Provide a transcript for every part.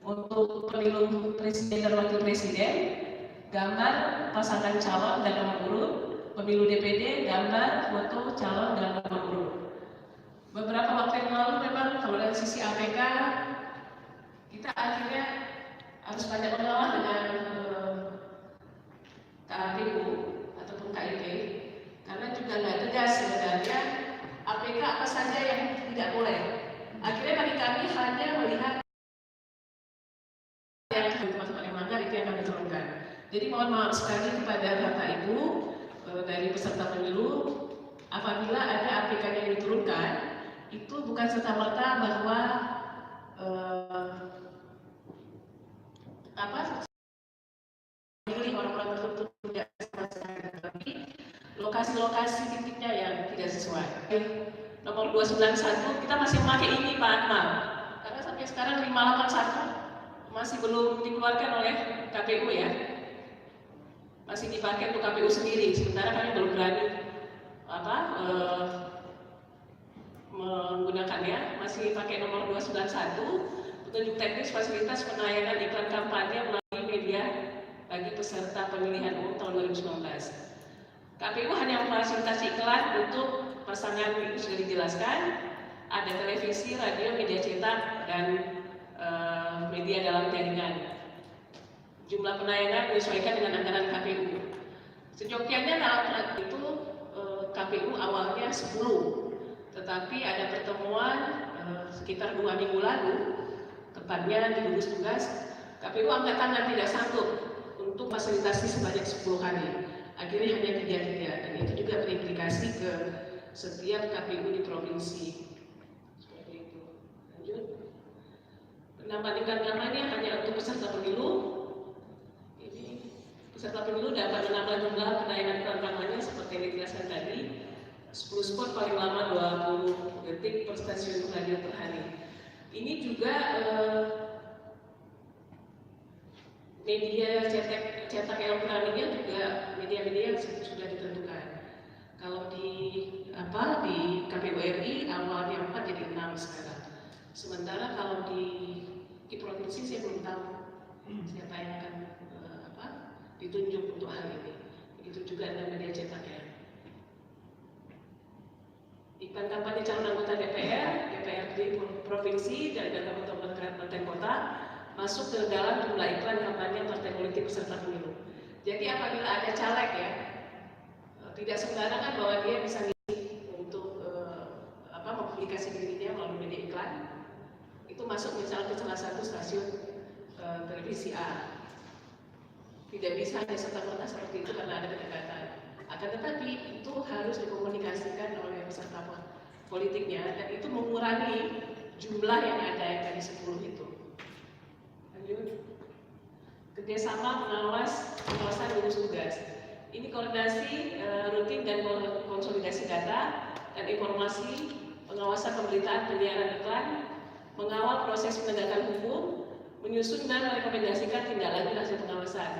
Untuk pemilu presiden dan wakil presiden, gambar pasangan calon dan nomor urut. Pemilu DPD, gambar foto calon dan nomor urut. Beberapa waktu yang lalu memang kalau dari sisi APK, kita akhirnya harus banyak mengalah dengan KPU ataupun KIP, karena juga nggak tegas sebenarnya APK apa saja yang tidak boleh. Akhirnya bagi kami hanya melihat yang teman-teman yang melanggar itu yang kami turunkan. Jadi mohon maaf sekali kepada Bapak Ibu dari peserta pemilu, apabila ada APK yang diturunkan, itu bukan serta-merta bahwa memilih orang-orang tertentu tidak sama-sama, tapi lokasi-lokasi titiknya yang tidak sesuai. Nomor 291 kita masih memakai ini Pak Akmal, karena sampai sekarang 581 masih belum dikeluarkan oleh KPU ya, masih dipakai untuk KPU sendiri, sementara kami belum berani menggunakannya, masih pakai nomor 291, petunjuk teknis fasilitas penayangan iklan kampanye melalui media bagi peserta pemilihan umum tahun 2019. KPU hanya memfasilitasi iklan untuk pasangan itu sudah dijelaskan, ada televisi, radio, media cetak, dan media dalam jaringan. Jumlah penayangan menyesuaikan dengan anggaran KPU. Sejognyanya dalam itu KPU awalnya 10, tetapi ada pertemuan sekitar 2 minggu lalu, tepatnya di gugus tugas, KPU angkat tangan tidak sanggup untuk fasilitasi sebanyak 10 kali. Akhirnya hanya 3, dan itu juga berimplikasi ke setiap KPU di provinsi. Seperti itu. Lanjut. Penambahan namanya hanya untuk peserta pemilu. Ini peserta pemilu dapat menambah jumlah penayangan iklan kampanye seperti yang dijelaskan tadi. 10 spot paling lama 20 detik per stasiun radio per hari. Ini juga media cetak elektroniknya juga media-media yang sudah ditentukan. Kalau di KPU RI awalnya 4 jadi 6 sekarang. Sementara kalau di provinsi saya belum tahu siapa yang akan ditunjuk untuk hal ini. Begitu juga dengan media cetaknya. Iklan kampanye calon anggota DPR, DPRD provinsi dan kabupaten kota masuk ke dalam jumlah iklan kampanye partai politik peserta pemilu. Jadi apabila ada caleg ya, tidak sembarangan bahwa dia bisa ngisi untuk mempublikasi dirinya melalui media iklan. Itu masuk misalnya ke salah satu stasiun televisi A. Tidak bisa hanya serta-merta seperti itu karena ada kedekatan. Akan tetapi itu harus dikomunikasikan oleh peserta politiknya, dan itu mengurangi jumlah yang ada yang tadi 10 itu. Kerjasama pengawasan gugus tugas. Ini koordinasi rutin dan konsolidasi data dan informasi, pengawasan pemberitaan penyiaran iklan, mengawal proses penegakan hukum, menyusun dan merekomendasikan tindak lanjut hasil pengawasan,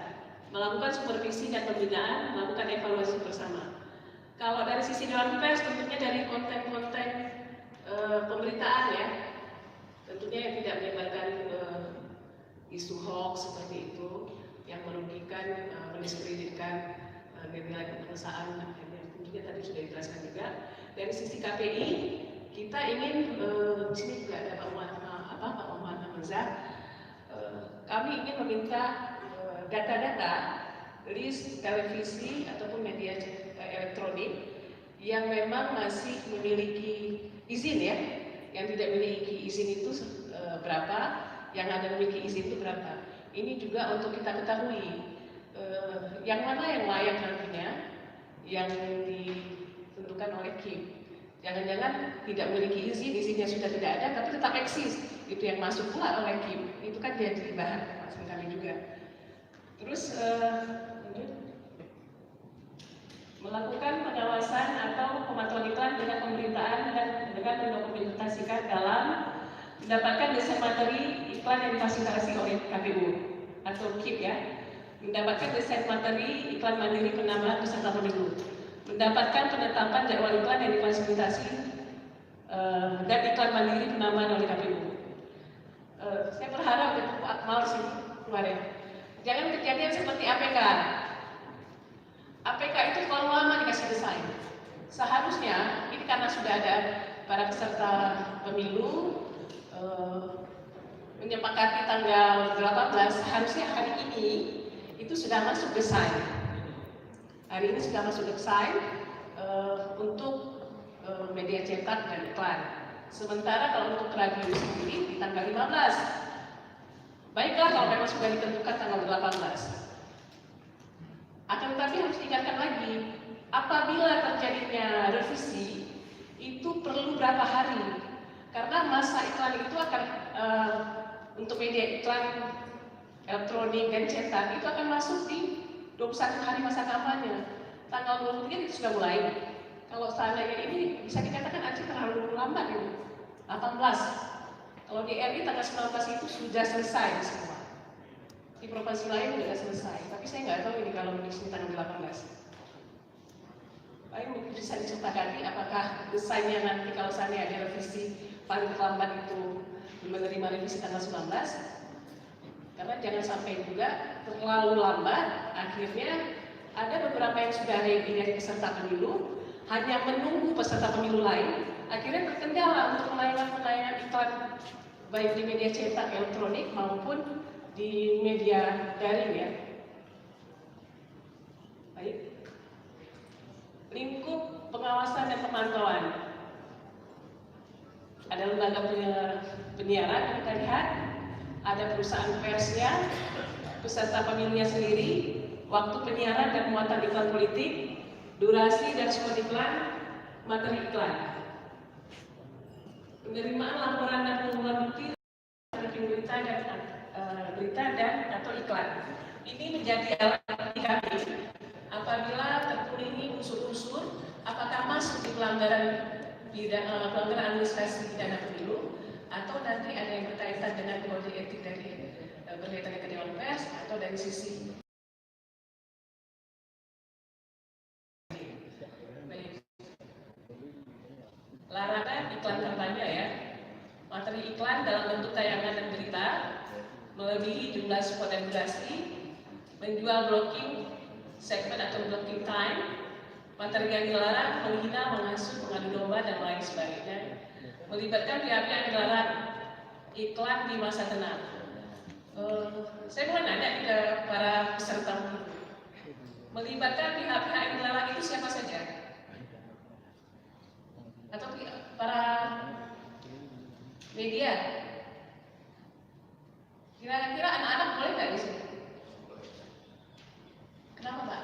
melakukan supervisi dan pembinaan, melakukan evaluasi bersama. Kalau dari sisi Dewan Pers, tentunya dari konten-konten pemberitaan ya, tentunya yang tidak menyebarkan isu hoax seperti itu yang merugikan, mendiskreditkan nilai kebangsaan, yang tentunya tadi sudah dijelaskan juga. Dari sisi KPI, kita ingin di sini juga ada Pak Muhammad Hamzah. Kami ingin meminta data-data list televisi ataupun media elektronik yang memang masih memiliki izin ya, yang tidak memiliki izin itu berapa, yang ada memiliki izin itu berapa. Ini juga untuk kita ketahui yang mana yang layak nantinya, yang ditentukan oleh KIP. Jangan-jangan tidak memiliki izin, izinnya sudah tidak ada, tapi tetap eksis. Itu yang masuk pula oleh KIP. Itu kan jadi bahan pembahasan kami juga. Terus melakukan pengawasan atau pemantauan iklan dengan pemberitaan dan dengan mendokumentasikan dalam mendapatkan desain materi iklan yang difasilitasi oleh KPU atau KIP ya, mendapatkan desain materi iklan mandiri penambahan peserta pemilu, mendapatkan penetapan jadwal iklan yang difasilitasi dan iklan mandiri penambahan oleh KPU. Saya berharap Pak males sih kemarin. Jangan kejadian seperti APK. APK itu kalau lama dikasih desain. Seharusnya ini karena sudah ada para peserta pemilu menyepakati tanggal 18, seharusnya hari ini itu sudah masuk desain. Hari ini sudah masuk desain untuk media cetak dan iklan. Sementara kalau untuk radio sendiri di tanggal 15. Baiklah kalau memang sudah ditentukan tanggal 18. Akan tetapi harus diingatkan lagi, apabila terjadinya revisi itu perlu berapa hari, karena masa iklan itu akan untuk media iklan elektronik dan cetak itu akan masuk di 21 hari masa kampanye. Tanggal 23 itu sudah mulai. Kalau seandainya ini bisa dikatakan aja terlalu lambat ini, 18. Kalau di RI tanggal 19 itu sudah selesai semua. Di provinsi lain sudah selesai, tapi saya nggak tahu ini kalau di sini tanggal 18. Paling mungkin bisa disepakati apakah desainnya nanti kalau seandainya ada revisi paling terlambat itu menerima revisi tanggal 19. Karena jangan sampai juga terlalu lambat, akhirnya ada beberapa yang sudah ready dari peserta pemilu, hanya menunggu peserta pemilu lain, akhirnya terkendala untuk melayani iklan baik di media cetak elektronik maupun di media daring ya. Baik. Lingkup pengawasan dan pemantauan. Ada lembaga penyiaran kita lihat, ada perusahaan persnya, peserta pemilunya sendiri, waktu penyiaran dan muatan iklan politik, durasi dan spot iklan, materi iklan. Penerimaan laporan dan pengumpulan bukti berita dan atau iklan. Ini menjadi alat bagi kami apabila terpenuhi unsur-unsur apakah masuk di pelanggaran administrasi pidana pemilu atau nanti ada yang berkaitan dengan kode etik dari berkaitan dengan Dewan Pers atau dari sisi larangan iklan kampanye ya. Materi iklan dalam bentuk tayangan dan berita melebihi jumlah spot dan durasi, menjual blocking segmen atau blocking time, materi yang dilarang menghina, menghasut, mengadu domba dan lain sebagainya, melibatkan pihak-pihak yang dilarang iklan di masa tenang. Saya mau nanya ke para peserta, melibatkan pihak-pihak yang dilarang itu siapa saja? Atau para media? Kira-kira anak-anak boleh nggak di sini? Kenapa Pak?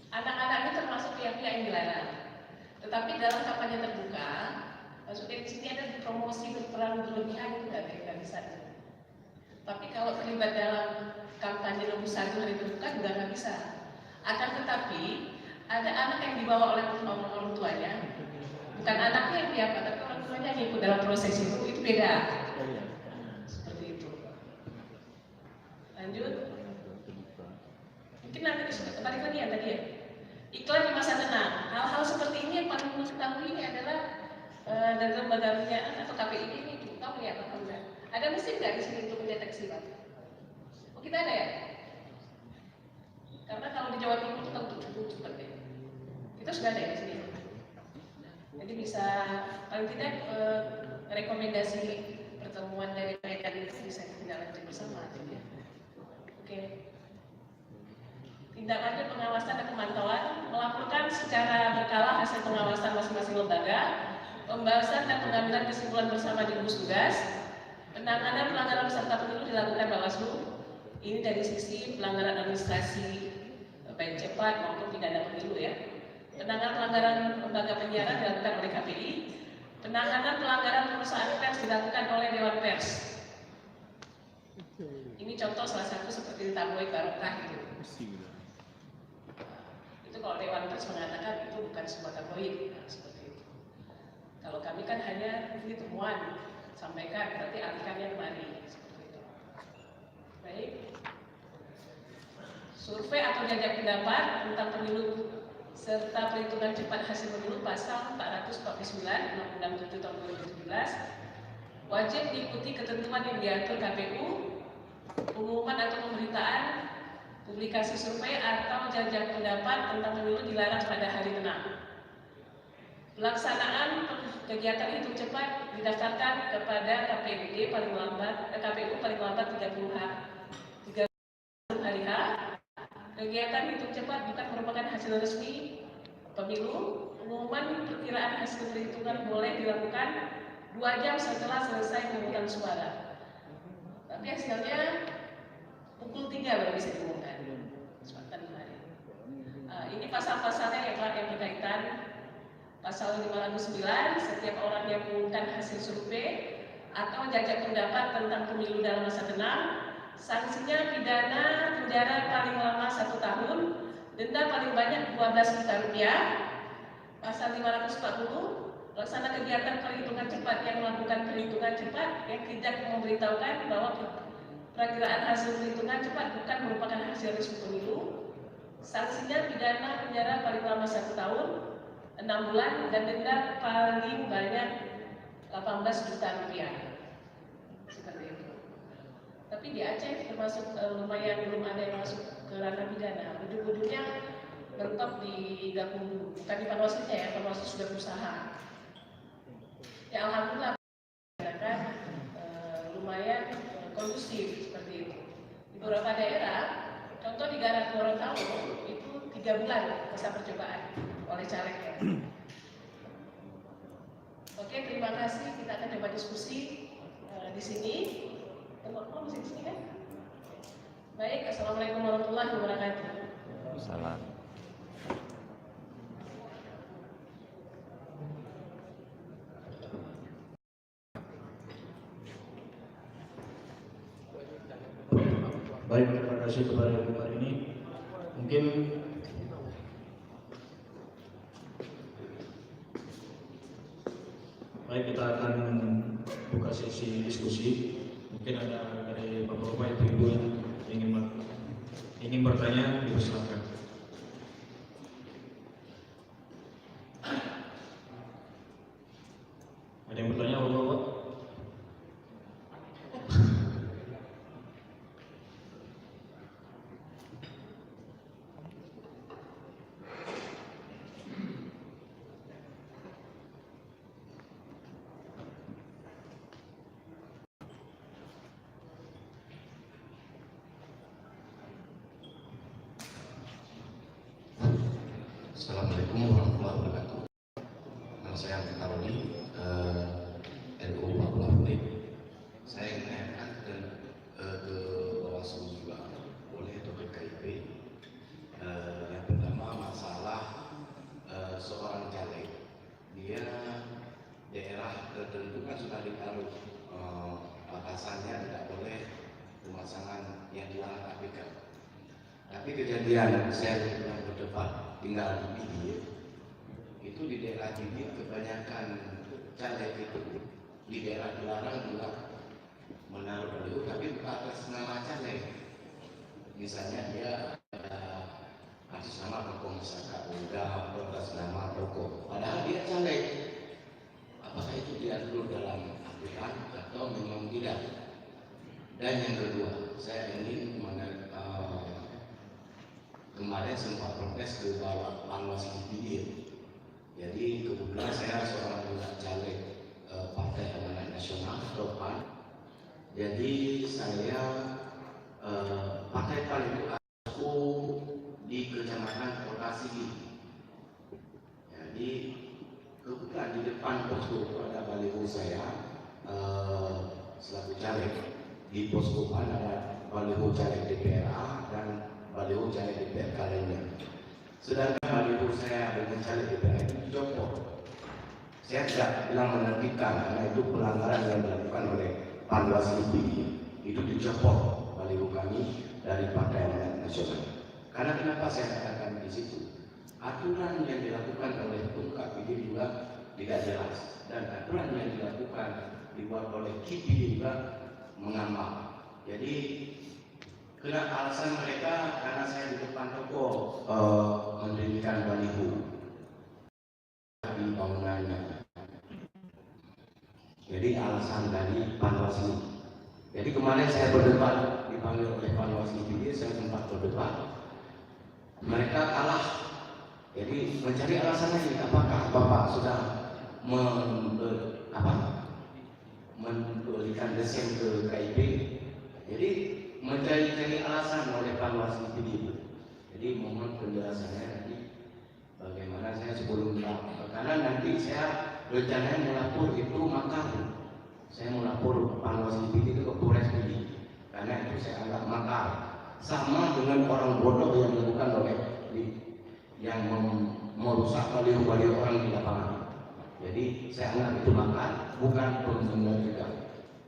Anak-anak ini termasuk pihak-pihak yang dilarang. Tetapi dalam kampanye terbuka, maksudnya di sini ada promosi berperan berlebihan itu nggak bisa. Tapi kalau terlibat dalam kampanye nomor 1 hari terbuka juga nggak bisa. Akan tetapi ada anak yang dibawa oleh orang tuanya, bukan anaknya yang diapa, tapi orang tuanya yang ikut dalam proses itu beda. Seperti itu. Lanjut. Mungkin nanti balik lagi ya tadi ya. Iklan di masa tenang. Hal-hal seperti ini yang paling mengetahui ini adalah dari lembaga penyiaran atau KPI ini kamu lihat apa enggak? Ada mesin nggak di sini untuk mendeteksi Pak? Oh kita ada ya? Karena kalau di Jawa Timur itu tentu cukup cepat ya. Kita sudah ada ya di sini. Jadi bisa paling tidak rekomendasi pertemuan dari mereka itu bisa ditindaklanjuti bersama. Ya. Oke. Tindak lanjut pengawasan dan pemantauan, melaporkan secara berkala hasil pengawasan masing-masing lembaga, pembahasan dan pengambilan kesimpulan bersama di gugus tugas. Penanganan pelanggaran peserta pemilu dilakukan Bawaslu. Ini dari sisi pelanggaran administrasi baik cepat maupun pidana pemilu ya. Penanganan pelanggaran lembaga penyiaran dilakukan oleh KPI. Penanganan pelanggaran perusahaan pers dilakukan oleh Dewan Pers. Ini contoh salah satu seperti tabloid Barokah gitu. Itu kalau Dewan Pers mengatakan itu bukan sebuah tabloid, nah, seperti itu. Kalau kami kan hanya ini temuan sampaikan, berarti alihkannya kemari seperti itu. Baik. survei atau jajak pendapat tentang pemilu serta perhitungan cepat hasil pemilu pasal 449 Undang-Undang 7 tahun 2017 wajib diikuti ketentuan yang diatur KPU, pengumuman atau pemberitaan, publikasi survei atau jajak pendapat tentang pemilu dilarang pada hari tenang. Pelaksanaan kegiatan hitung cepat didaftarkan kepada KPU paling lambat 30 hari H. Kegiatan hitung cepat bukan merupakan hasil resmi pemilu. Pengumuman perkiraan hasil perhitungan boleh dilakukan 2 jam setelah selesai pemungutan suara. Tapi hasilnya pukul 3 baru bisa diumumkan. Ini pasal-pasalnya yang berkaitan. Pasal 509, setiap orang yang mengumumkan hasil survei atau jajak pendapat tentang pemilu dalam masa tenang, sanksinya pidana penjara paling lama 1 tahun, denda paling banyak 12 juta rupiah. Pasal 540, pelaksana kegiatan perhitungan cepat yang melakukan perhitungan cepat yang tidak memberitahukan bahwa perakiraan hasil perhitungan cepat bukan merupakan hasil resmi pemilu, sanksinya pidana penjara paling lama 1 tahun, 6 bulan, dan denda paling banyak 18 juta rupiah. Seperti itu. Tapi di Aceh termasuk lumayan belum ada yang masuk ke ranah pidana. Ujung-ujungnya mentok di Gakumdu, bukan di Panwaslunya ya, Panwaslu sudah berusaha. Ya alhamdulillah kan lumayan kondusif seperti itu. Di beberapa daerah, contoh di Garut Gorontalo itu 3 bulan masa percobaan oleh calegnya. Oke, terima kasih. Kita akan coba diskusi di sini. Masih di sini kan? Baik, assalamualaikum warahmatullahi wabarakatuh. Salam. Baik, terima kasih kepada Bapak ini. Mungkin baik, kita akan buka sesi diskusi. Mungkin ada dari Bapak-Bapak, Ibu-Ibu yang ingin bertanya, dipersilakan. Ada yang bertanya, Bapak-Bapak? Assalamualaikum warahmatullahi wabarakatuh. Nama saya Angga Karoli, NU Papua Barat. Saya ingin menanyakan ke Bawaslu juga, boleh atau ke KIP. Yang pertama masalah seorang caleg, dia daerah tertentu kan sudah ditaruh batasannya tidak boleh pemasangan yang dilarang KPK. Tapi kejadian saya pernah berdebat tinggal di Bidi, itu di daerah Bidi kebanyakan caleg itu di daerah dilarang juga menaruh baliho, tapi atas nama caleg. Misalnya dia atas nama tokoh masyarakat muda, atas nama tokoh, padahal dia caleg. Apakah itu diatur dalam aturan atau memang tidak? Dan yang kedua, saya ingin kemarin sempat protes ke bawah Panwaslu Bidi. Jadi kebetulan saya seorang juga caleg Partai Amanat Nasional atau PAN. Jadi saya pakai PAN itu aku di Kecamatan Kota Sigi. Jadi kebetulan di depan posko ada baliho saya selaku caleg. Di posko PAN ada baliho caleg DPRA dan baliho caleg DPRK lainnya. Sedangkan baliho saya dengan caleg DPRK itu dicopot. Saya tidak bilang menerbitkan karena itu pelanggaran yang dilakukan oleh Panwaslu Bidi. Itu dicopot baliho kami dari Partai Amanat Nasional. Karena kenapa saya katakan di situ? Aturan yang dilakukan oleh Tungkap ini juga tidak jelas, dan aturan yang dilakukan dibuat oleh KIP juga mengambang. Jadi alasan mereka karena saya di depan toko mendirikan baliho di bangunannya. Jadi alasan dari Panwaslu. Jadi kemarin saya berdebat, dipanggil oleh Panwaslu juga, saya sempat berdebat. Mereka kalah. Jadi mencari alasannya ini, apakah Bapak sudah memberikan desain ke KIP? Jadi mencari alasan oleh Panwaslu itu. Jadi mohon penjelasannya nanti bagaimana saya sebelum karena nanti saya rencananya melapor itu makar. Saya melapor Panwaslu itu ke Polres ini karena itu saya anggap makar. Sama dengan orang bodoh yang dilakukan oleh yang merusak baliho-baliho orang di lapangan. Jadi saya anggap itu makar, bukan pembunuhan juga.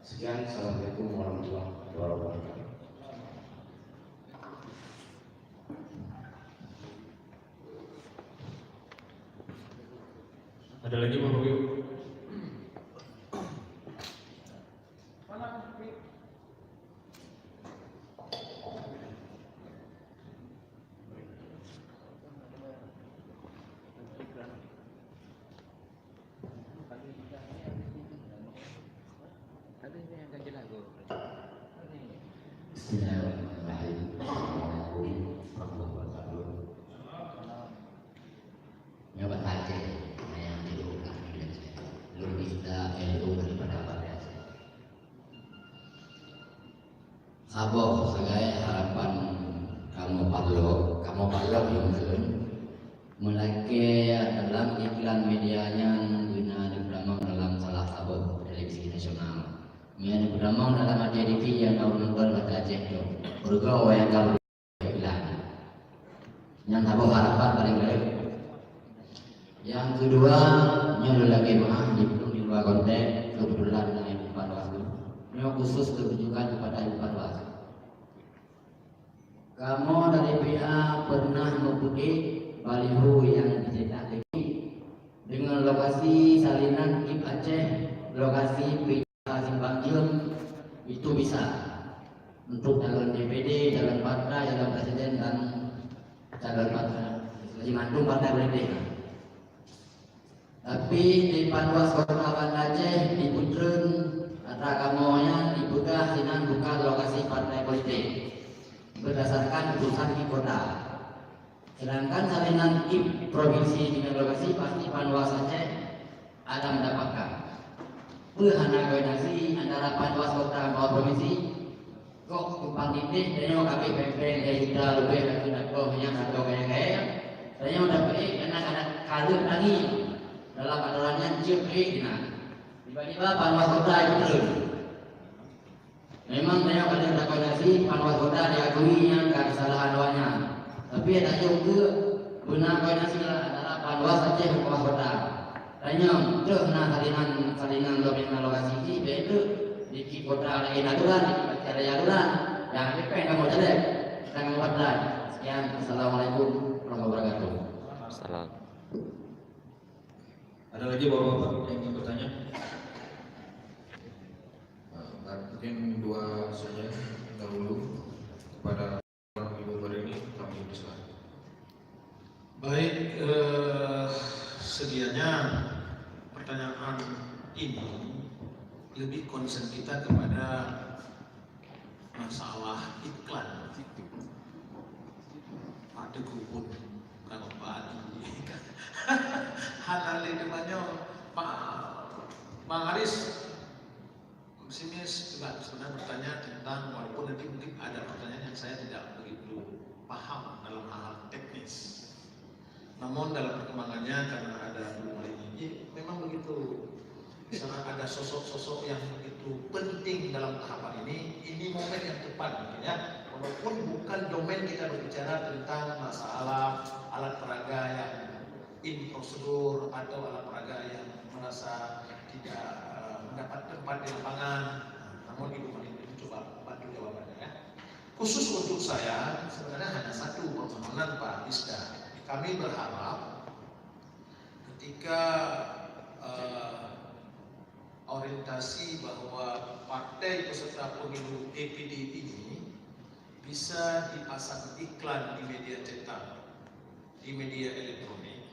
Sekian, assalamualaikum warahmatullahi wabarakatuh. Ada lagi Bapak Ibu? Bismillahirrahmanirrahim. Assalamualaikum warahmatullahi wabarakatuh. Nyoba aja yang dilakukan belum bisa LU daripada pada saya. Saboh sebagai harapan kamu parlo mungkin mulai dalam iklan medianya guna dipramang dalam salah satu televisi nasional. Yang dipramang dalam TV yang kau nonton pada Aceh itu, bergau yang kau bilang. Yang saboh harapan paling baik. Yang kedua, nyuruh lagi mah di luar konteks kebetulan dengan Ibu Panwaslu. Ini khusus ketujukan kepada Ibu Panwaslu. Kamu dari pihak pernah mempunyai baliho yang dicetak lagi dengan lokasi salinan KIP Aceh, lokasi Simpang Jum, itu bisa untuk calon DPD, calon partai, calon presiden dan calon partai. Jadi mantung partai politik. Tapi di Panwas Kota Banda Aceh di Putrun atau kamunya dibuka sinan buka lokasi partai politik berdasarkan keputusan di kota. Sedangkan salinan KIP provinsi dengan lokasi pasti Panwas Aceh ada mendapatkan. Berhana koordinasi antara Panwas Kota maupun provinsi kok kupang titik dan yang KPPP yang sudah lebih dari nakkohnya atau kayak dan yang udah beli anak-anak kalut lagi dalam aturannya CPI tiba-tiba Panwas Kota itu turun. Memang saya pada koordinasi Panwas Kota diakui yang kesalahan awalnya, tapi ada juga guna koordinasi antara Panwas Aceh dan Panwas Kota. Tanya terus salinan lokasi ini itu di kota lain aturan, ada aturan yang PP kamu jadi tanggal 14. Sekian, assalamualaikum warahmatullahi wabarakatuh. Salam. Ada lagi Bapak-bapak yang ingin bertanya? Mungkin dua saja dahulu kepada Ibu Barini kami persilakan. Baik, sedianya pertanyaan ini lebih concern kita kepada masalah iklan. Ada kupon kalau Pak hal-hal itu banyak Pak Bang Aris Simis juga sebenarnya bertanya tentang walaupun nanti mungkin ada pertanyaan yang saya tidak begitu paham dalam hal teknis. Namun dalam perkembangannya karena ada mulai ini memang begitu. Misalnya ada sosok-sosok yang begitu penting dalam tahapan ini momen yang tepat mungkin ya. Walaupun bukan domain kita berbicara tentang masalah alat peraga yang in prosedur atau alat peraga yang merasa tidak mendapat tempat di lapangan. Namun Ibu Menteri coba bantu jawabannya ya. Khusus untuk saya sebenarnya hanya satu permohonan Pak Isda. Kami berharap ketika orientasi bahwa partai peserta pemilu DPD ini bisa dipasang iklan di media cetak, di media elektronik.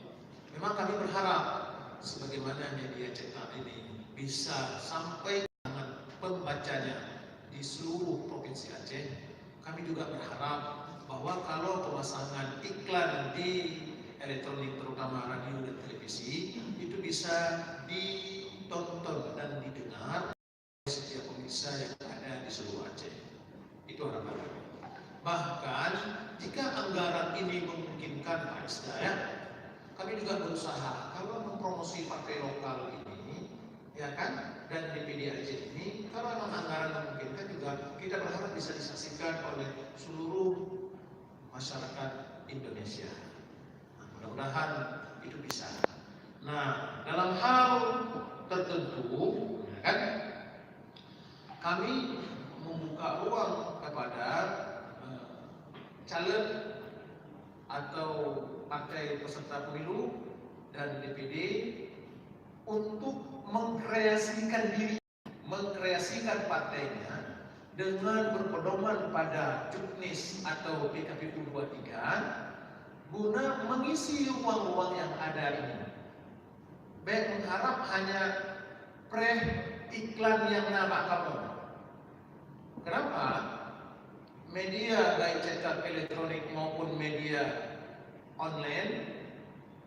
Memang kami berharap sebagaimana media cetak ini bisa sampai ke tangan pembacanya di seluruh provinsi Aceh. Kami juga berharap bahwa kalau pemasangan iklan di elektronik terutama radio dan televisi itu bisa ditonton dan didengar oleh setiap pemirsa yang ada di seluruh Aceh. Itu harapan kami. Bahkan jika anggaran ini memungkinkan Pak Isda, ya, kami juga berusaha kalau mempromosi partai lokal ini, ya kan, dan DPD Aceh ini, kalau memang anggaran memungkinkan juga kita berharap bisa disaksikan oleh seluruh masyarakat Indonesia. Nah, mudah-mudahan itu bisa. Nah, dalam hal tertentu, ya kan, kami membuka ruang kepada caleg atau partai peserta pemilu dan DPD untuk mengkreasikan diri, mengkreasikan partainya dengan berpedoman pada Juknis atau PKPU 23 guna mengisi ruang-ruang yang ada ini. Baik mengharap hanya iklan yang nama kamu. Kenapa? Media baik cetak elektronik maupun media online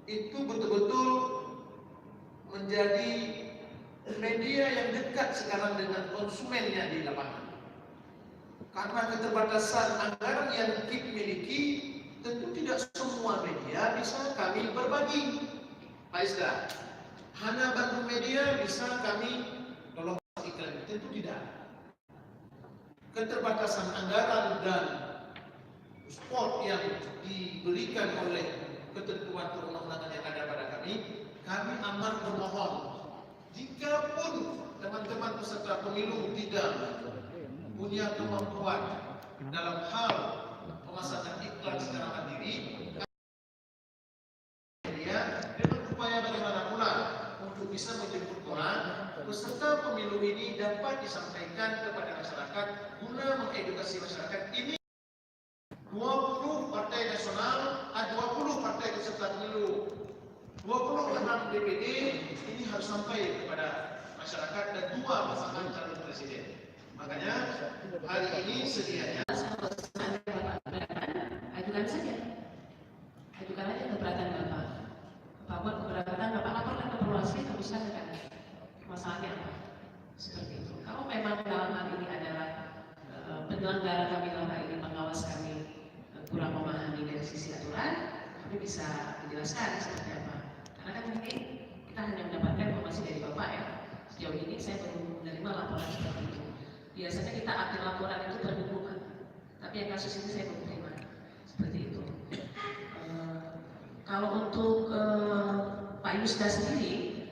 itu betul-betul menjadi media yang dekat sekarang dengan konsumennya di lapangan. Karena keterbatasan anggaran yang KIP miliki, tentu tidak semua media bisa kami berbagi. Pak Isda, hanya bantu media bisa kami tolong iklan, tentu tidak. Keterbatasan anggaran dan spot yang diberikan oleh ketentuan perundang-undangan yang ada pada kami amat bermohon, jikapun teman-teman peserta pemilu tidak punya kemampuan dalam hal pemasangan iklan secara mandiri, media dengan upaya bagaimana pula untuk bisa menjemput bola peserta pemilu ini dapat disampaikan kepada masyarakat guna mengedukasi masyarakat ini. 20 partai nasional, 20 partai peserta pemilu, 26 DPD ini harus sampai kepada masyarakat dan 2 pasangan calon presiden. Makanya hari ini sedianya ajukan saja, ajukan aja keberatan Bapak. Bapak buat keberatan, Bapak laporkan ke Bawaslu, teruskan kan masalahnya apa? Seperti itu. Kalau memang dalam hal ini adalah penyelenggara kami dalam hal ini, pengawas kami kurang memahami dari sisi aturan, kami bisa menjelaskan seperti apa. Karena kan mungkin kita hanya mendapatkan informasi dari Bapak, ya. Sejauh ini saya belum menerima laporan seperti itu. Biasanya kita aktif laporan itu berhubungan, tapi yang kasus ini saya belum terima seperti itu. Kalau untuk Pak Yusda sendiri,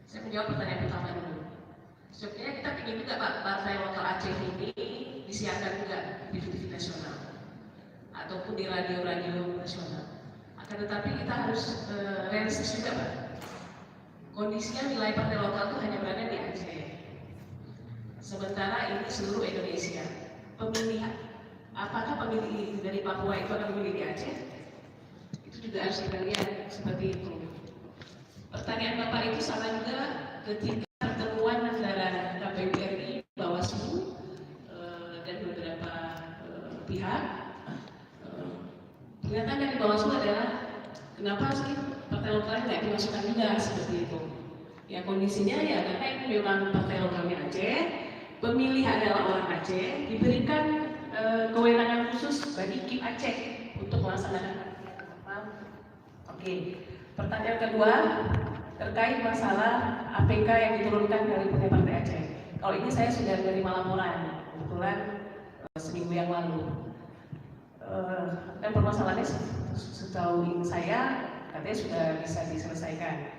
saya menjawab pertanyaan pertama dulu. Sebenarnya kita ingin juga Pak, partai lokal Aceh ini disiarkan juga di TV nasional ataupun di radio-radio nasional. Akan tetapi kita harus realistis juga Pak. Kondisinya nilai partai lokal itu hanya berada di Aceh. Sementara ini seluruh Indonesia. Pemilihan, apakah pemilih dari Papua itu akan memilih di Aceh? Itu juga harus kita lihat seperti itu. Pertanyaan Bapak itu sama juga ketika pertemuan antara KPU RI, Bawaslu dan beberapa pihak. Pernyataan dari Bawaslu adalah kenapa sih partai lokalnya nggak dimasukkan juga seperti itu? Ya kondisinya ya karena ini memang partai lokalnya Aceh, pemilih adalah orang Aceh, diberikan kewenangan khusus bagi KIP Aceh untuk melaksanakan. Oke, pertanyaan kedua terkait masalah APK yang diturunkan dari Partai Aceh. Kalau ini saya sudah menerima laporan, kebetulan seminggu yang lalu. Dan permasalahannya setahu saya katanya sudah bisa diselesaikan.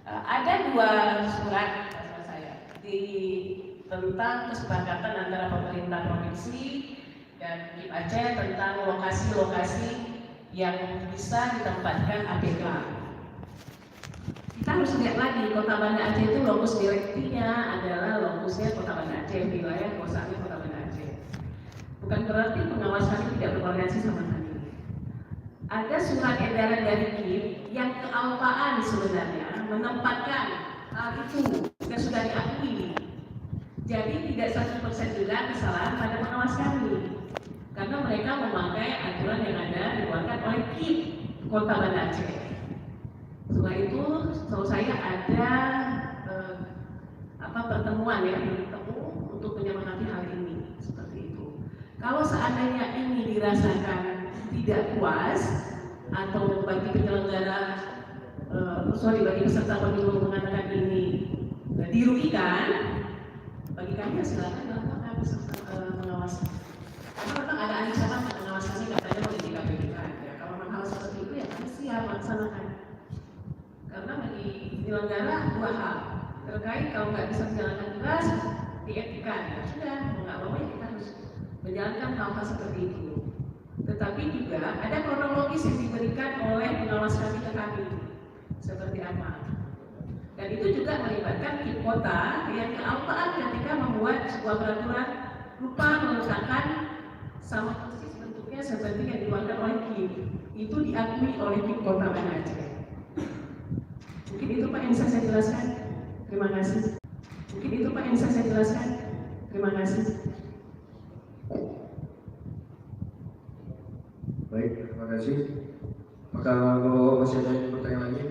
Ada 2 surat saya tentang kesepakatan antara pemerintah provinsi dan KIP Aceh tentang lokasi-lokasi yang bisa ditempatkan APK. Kita harus lihat lagi, Kota Banda Aceh itu lokus direktinya adalah lokusnya Kota Banda Aceh, wilayah kekuasaannya Kota Banda Aceh. bukan berarti pengawas kami tidak berkoordinasi sama kami. Ada surat edaran dari KIP yang kealpaan sebenarnya menempatkan hal itu sudah diakui. Jadi tidak 100% juga kesalahan pada pengawas kami, karena mereka memakai aturan yang ada dikeluarkan oleh KIP Kota Banda Aceh. Setelah itu, setahu saya ada pertemuan ya, bertemu untuk menyemangati hal ini seperti itu. Kalau seandainya ini dirasakan tidak puas atau bagi penyelenggara, bagi peserta pemilu mengatakan ini dirugikan, bagi kami ya silakan melakukan pengawasan. Karena memang ada ancaman pengawasannya katanya mau di KPK. Ya, kalau memang hal seperti itu ya kami siap melaksanakan. Karena bagi penyelenggara dua hal terkait kalau nggak bisa menjalankan tugas dietikan. Ya sudah, mau nggak mau ya kita harus menjalankan hal-hal seperti itu. Tetapi juga ada kronologis yang diberikan oleh pengawas kami ke kami seperti apa. Dan itu juga melibatkan KIP kota yang kealpaan ketika membuat sebuah peraturan lupa meletakkan sama persis bentuknya seperti yang dikeluarkan oleh KIP. Itu diakui oleh KIP Kota Banda Aceh. Mungkin itu Pak yang bisa saya jelaskan. Terima kasih. Mungkin itu Pak yang bisa saya jelaskan. Terima kasih. Baik, terima kasih. Maka kalau masih ada pertanyaan lagi,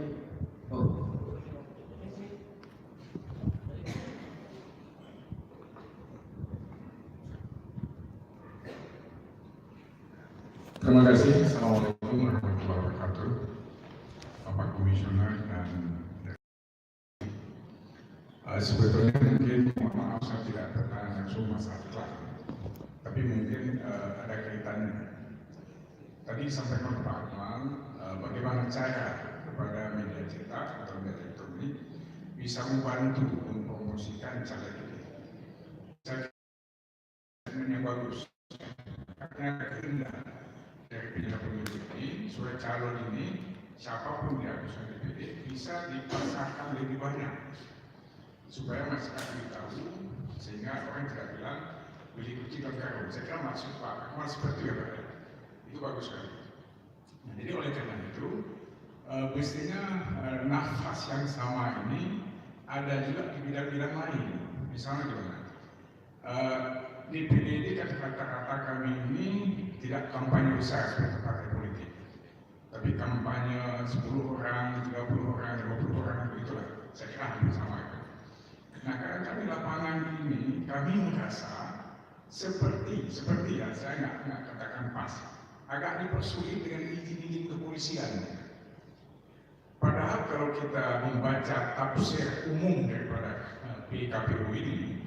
Terima kasih. Assalamualaikum warahmatullahi wabarakatuh. Bapak Komisioner dan sebetulnya mungkin mohon maaf saya tidak bertanya langsung masalah, tapi mungkin ada kaitannya. Tadi disampaikan Pak Akmal bagaimana cara kepada media cetak atau media elektronik bisa membantu mempromosikan caleg ini. Saya bagus karena keindahan dari penyelenggara pemilu ini, surat calon ini siapapun dia bisa dipilih bisa dipasarkan lebih banyak supaya masyarakat tahu, sehingga orang tidak bilang beli kucing dan karung. Saya kira maksud Pak Akmal seperti itu ya, itu bagus sekali. Nah, jadi oleh karena itu mestinya nafas yang sama ini ada juga di bidang-bidang lain. Misalnya gimana? DPD ini kata-kata kami ini tidak kampanye besar seperti partai politik, tapi kampanye 10 orang, 30 orang, 50 orang, begitulah. Saya kira hampir sama itu. Nah, karena kami lapangan ini, kami merasa seperti ya, saya nggak katakan pas, agak dipersulit dengan izin-izin kepolisian. Padahal kalau kita membaca tafsir umum daripada PKPU ini,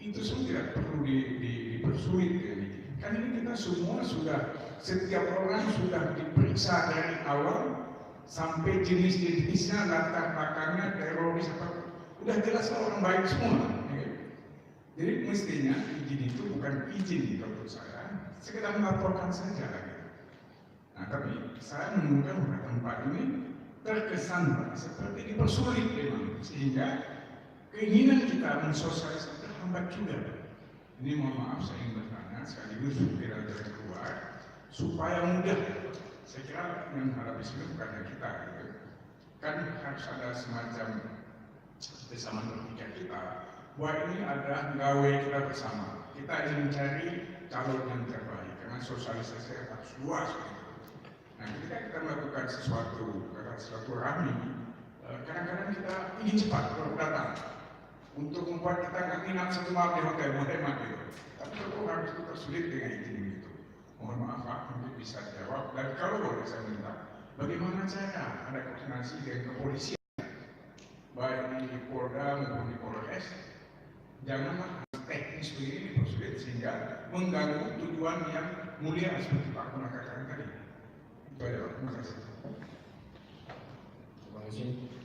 itu semua tidak perlu dipersulit ini. Kan ini kita semua sudah, setiap orang sudah diperiksa dari awal sampai jenis-jenisnya, latar belakangnya, teroris apa, udah jelas orang baik semua. Jadi mestinya izin itu bukan izin menurut saya, sekedar melaporkan saja. Nah, tapi saya menemukan beberapa tempat ini terkesan seperti dipersulit memang, sehingga keinginan kita mensosialisasikan terhambat juga. Ini mohon maaf saya ingin bertanya sekaligus supaya dari keluar supaya mudah. Saya kira yang menghadapi sini bukannya kita, gitu. Kan harus ada semacam bersama berpikir kita bahwa ini adalah gawe kita bersama. Kita ingin mencari calon yang terbaik karena sosialisasi harus luas. Gitu. Nah, ketika kita melakukan sesuatu rami, kadang-kadang kita ingin cepat datang. Untuk membuat kita nggak minat satu malam di hotel, mau hemat gitu. Tapi kalau harus kita sulit dengan izin gitu. Mohon maaf Pak, mungkin bisa jawab. Dan kalau boleh saya minta, bagaimana cara ada koordinasi dengan kepolisian, baik di Polda maupun di Polres, janganlah teknis begini dipersulit sehingga mengganggu tujuan yang mulia seperti Pak Akmal katakan tadi. Itu aja Pak, terima kasih. terima kasih.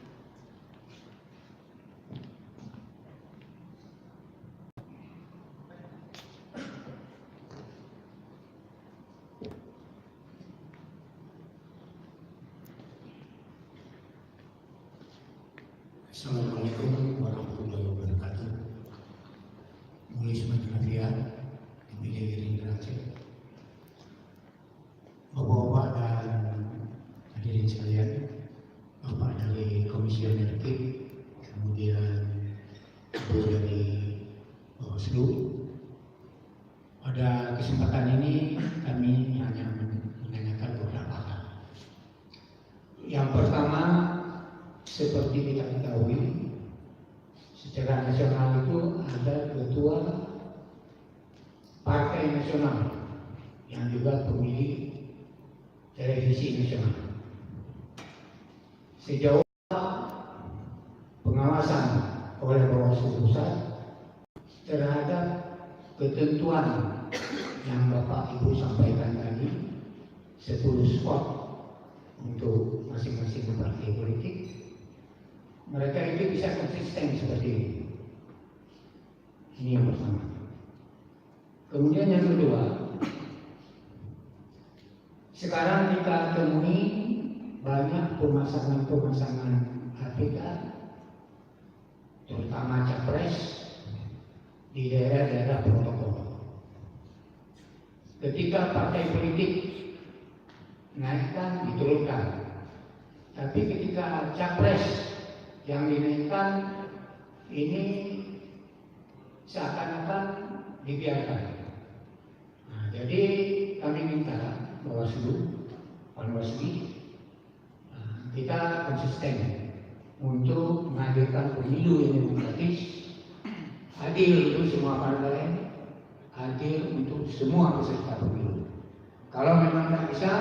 Assalamualaikum warahmatullahi wabarakatuh. Mulai sebentar ya, pada kesempatan ini kami hanya menanyakan beberapa hal. Yang pertama, seperti kita ketahui, secara nasional itu ada ketua partai nasional yang juga pemilik televisi nasional. Sejauh pengawasan oleh Bawaslu Pusat terhadap ketentuan yang Bapak Ibu sampaikan tadi, 10 spot untuk masing-masing partai politik, mereka itu bisa konsisten seperti ini. Ini yang pertama. Kemudian yang kedua, sekarang kita temui banyak pemasangan-pemasangan APK, terutama capres di daerah-daerah protokol. Ketika partai politik naikkan, diturunkan. Tapi ketika capres yang dinaikkan, ini seakan-akan dibiarkan. Nah, jadi kami minta Bawaslu, Panwaslu, kita konsisten untuk menghadirkan pemilu yang demokratis, adil untuk semua partai, adil untuk semua peserta pemilu. Kalau memang tidak bisa,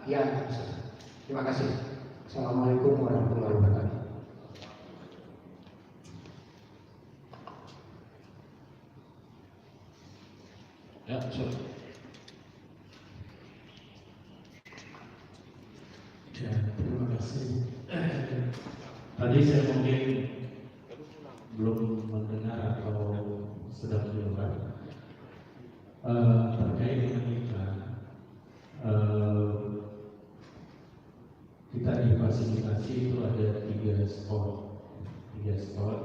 ya tidak bisa. Terima kasih. Assalamualaikum warahmatullahi wabarakatuh. Ya, sorry. Ya, terima kasih. Tadi saya mungkin belum mendengar atau sudah mendengar terkait dengan iklan. Kita difasilitasi itu ada 3 spot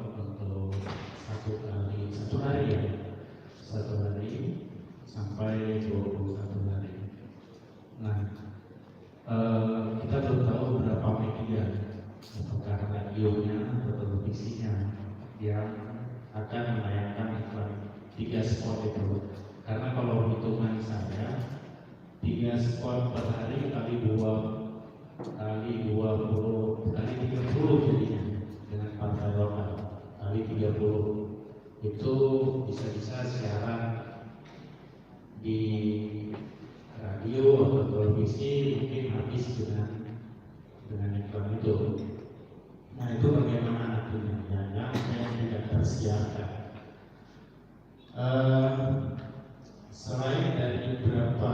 untuk satu hari ya, satu hari sampai 21 hari. Nah, kita belum tahu berapa media, apakah radionya atau televisinya yang akan menayangkan iklan 3 spot itu. Karena kalau hitungan saya 3 spot per hari kali 20 kali 30 jadinya dengan partai lokal kali 30 itu bisa siaran di radio atau televisi mungkin habis dengan iklan itu. Nah, itu bagaimana nantinya yang saya tidak tersiarkan. Selain dari beberapa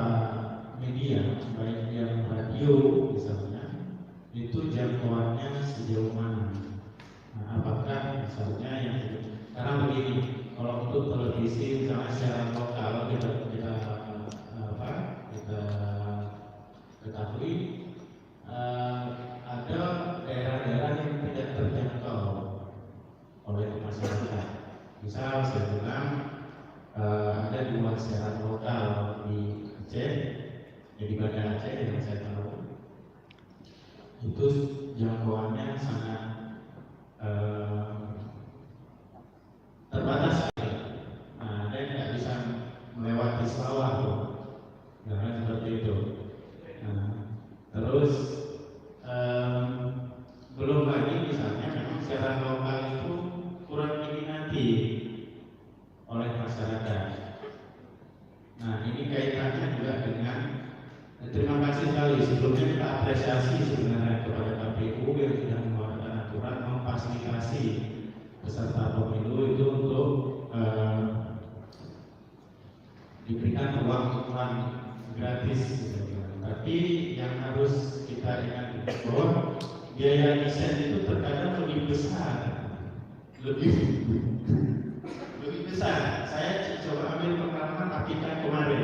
media, baik yang radio misalnya, itu jangkauannya sejauh mana? Nah, apakah misalnya yang karena begini, kalau untuk televisi misalnya siaran lokal kita ketahui ada daerah-daerah yang tidak terjangkau oleh masyarakat. Misal saya bilang ada 2 siaran lokal di Aceh, di Banda Aceh yang saya tahu, itu jangkauannya sangat terbatas. Nah, ada yang tidak bisa melewati sawah, nah, seperti itu. Nah, terus belum lagi misalnya memang siaran lokal itu kurang diminati oleh masyarakat. Nah, ini kaitannya juga dengan terima kasih sekali sebelumnya kita apresiasi sebenarnya kepada KPU yang sudah mengeluarkan aturan memfasilitasi peserta pemilu itu untuk diberikan uang iklan gratis. Tapi yang harus kita ingat bahwa biaya desain itu terkadang lebih besar, lebih besar. Saya coba ambil pengalaman APK kemarin.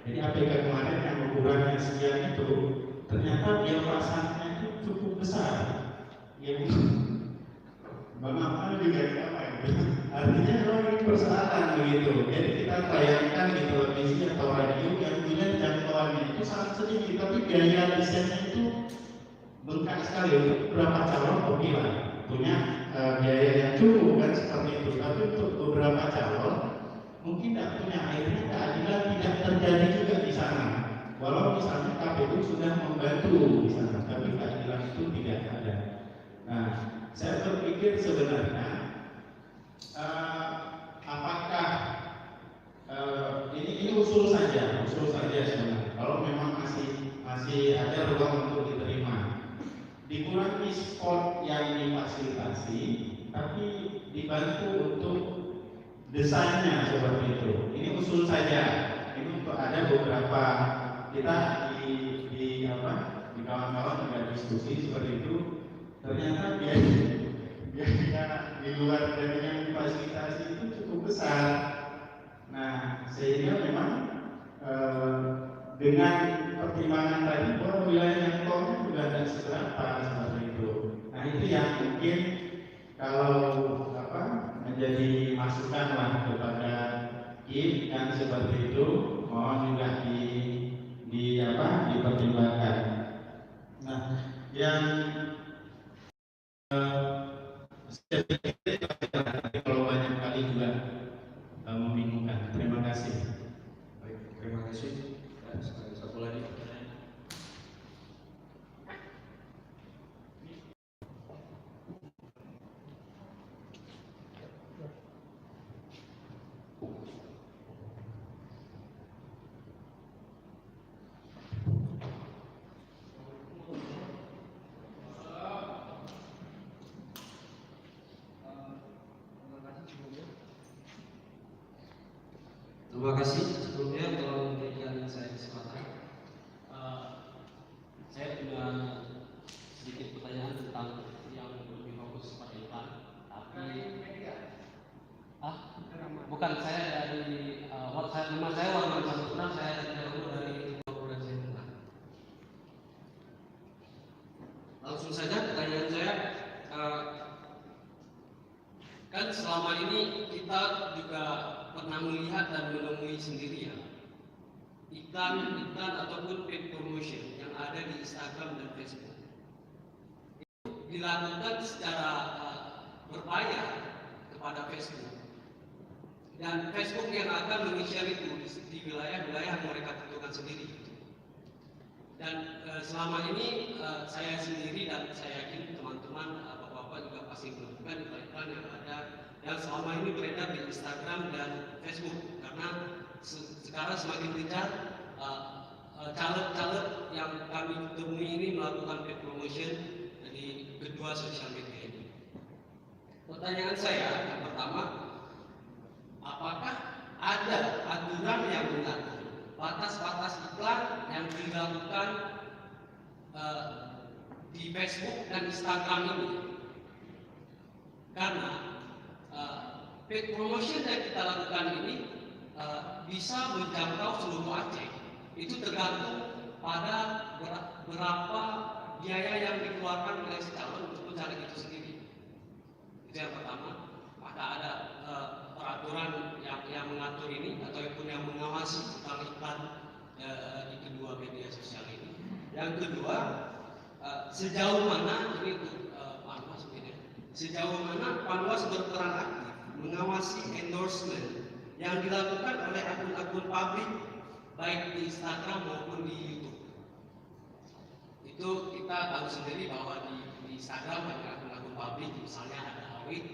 Jadi APK kemarin yang ukurannya sekian itu ternyata biaya pelaksanaannya itu cukup besar. Yang Bapak juga apa ya? Artinya kalau ini persoalan begitu. Jadi kita tayangkan di televisi atau radio yang dilihat jangkauannya itu sangat sedikit, tapi biaya desainnya itu bengkak sekali. Untuk beberapa calon pemilih punya biaya yang cukup kan seperti itu. Tapi untuk beberapa calon mungkin tidak punya, akhirnya keadilan terjadi juga di sana. Walau misalnya KPU sudah membantu di sana, tapi keadilan itu tidak ada. Nah, saya berpikir sebenarnya apakah ini usul saja sebenarnya. Kalau memang masih ada ruang untuk diterima, dikurangi spot yang difasilitasi, tapi dibantu untuk desainnya seperti itu. Ini usul saja. Ini untuk ada beberapa kita di kawan-kawan juga diskusi seperti itu. Ternyata biaya di luar dari yang difasilitasi itu cukup besar. Nah, sehingga memang dengan pertimbangan tadi bahwa wilayah yang tol juga ada seberapa seperti itu. Nah, itu yang mungkin kalau menjadi masukan lah kepada KIP yang seperti itu, mohon juga dipertimbangkan. Nah, yang kalau banyak kali juga membingungkan. Terima kasih. Baik, terima kasih. Dan satu lagi pertanyaan. Terima kasih sebelumnya telah memberikan saya kesempatan. Saya punya sedikit pertanyaan tentang yang lebih fokus pada iklan. Tapi bukan, saya dari nama saya Warman Saputra, saya dari Korporasi Tengah. Langsung saja pertanyaan saya. Kan selama ini kita juga pernah melihat dan menemui sendiri ya iklan ataupun paid promotion yang ada di Instagram dan Facebook itu dilakukan secara berbayar kepada Facebook, dan Facebook yang akan meng-share itu di wilayah-wilayah yang mereka tentukan sendiri. Dan selama ini saya sendiri dan saya yakin teman-teman bapak-bapak juga pasti menemukan iklan-iklan yang ada yang selama ini beredar di Instagram dan Facebook, karena sekarang semakin gencar caleg-caleg yang kami temui ini melakukan paid promotion di kedua sosial media ini. Pertanyaan saya yang pertama, apakah ada aturan yang mengatur batas-batas iklan yang dilakukan di Facebook dan Instagram ini? Karena paid promotion yang kita lakukan ini bisa menjangkau seluruh Aceh. Itu tergantung pada berapa biaya yang dikeluarkan oleh si calon untuk mencari itu sendiri. Itu yang pertama. Maka ada peraturan yang mengatur ini ataupun yang mengawasi tentang iklan di kedua media sosial ini. Yang kedua, sejauh mana ini Panwas ini? Sejauh mana Panwas berperan aktif mengawasi endorsement yang dilakukan oleh akun-akun publik baik di Instagram maupun di YouTube. Itu kita tahu sendiri bahwa di Instagram banyak akun-akun publik, misalnya ada Awit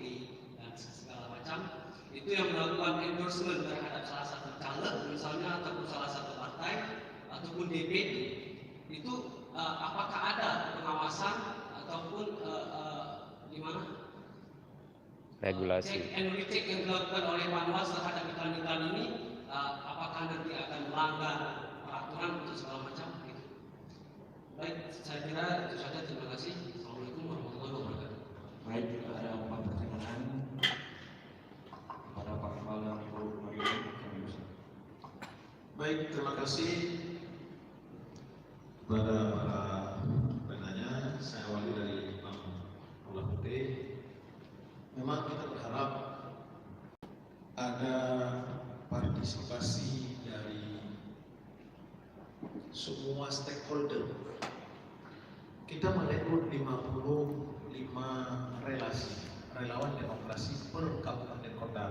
dan segala macam, itu yang melakukan endorsement terhadap salah satu caleg misalnya ataupun salah satu partai ataupun DPD. Itu apakah ada pengawasan ataupun gimana? Regulasi. Check and recheck yang dilakukan oleh Panwas terhadap iklan-iklan ini, apakah nanti akan melanggar peraturan untuk segala macam? Gitu. Baik, saya kira itu saja. Terima kasih. Assalamualaikum warahmatullahi wabarakatuh. Baik, ada 4 pertanyaan kepada Pak Kepala dan Ibu Mario. Baik, terima kasih kepada para penanya. Saya awali dari Bang Abdullah Putih. Memang kita berharap ada partisipasi dari semua stakeholder. Kita merekrut 55 relawan demokrasi per kabupaten kota.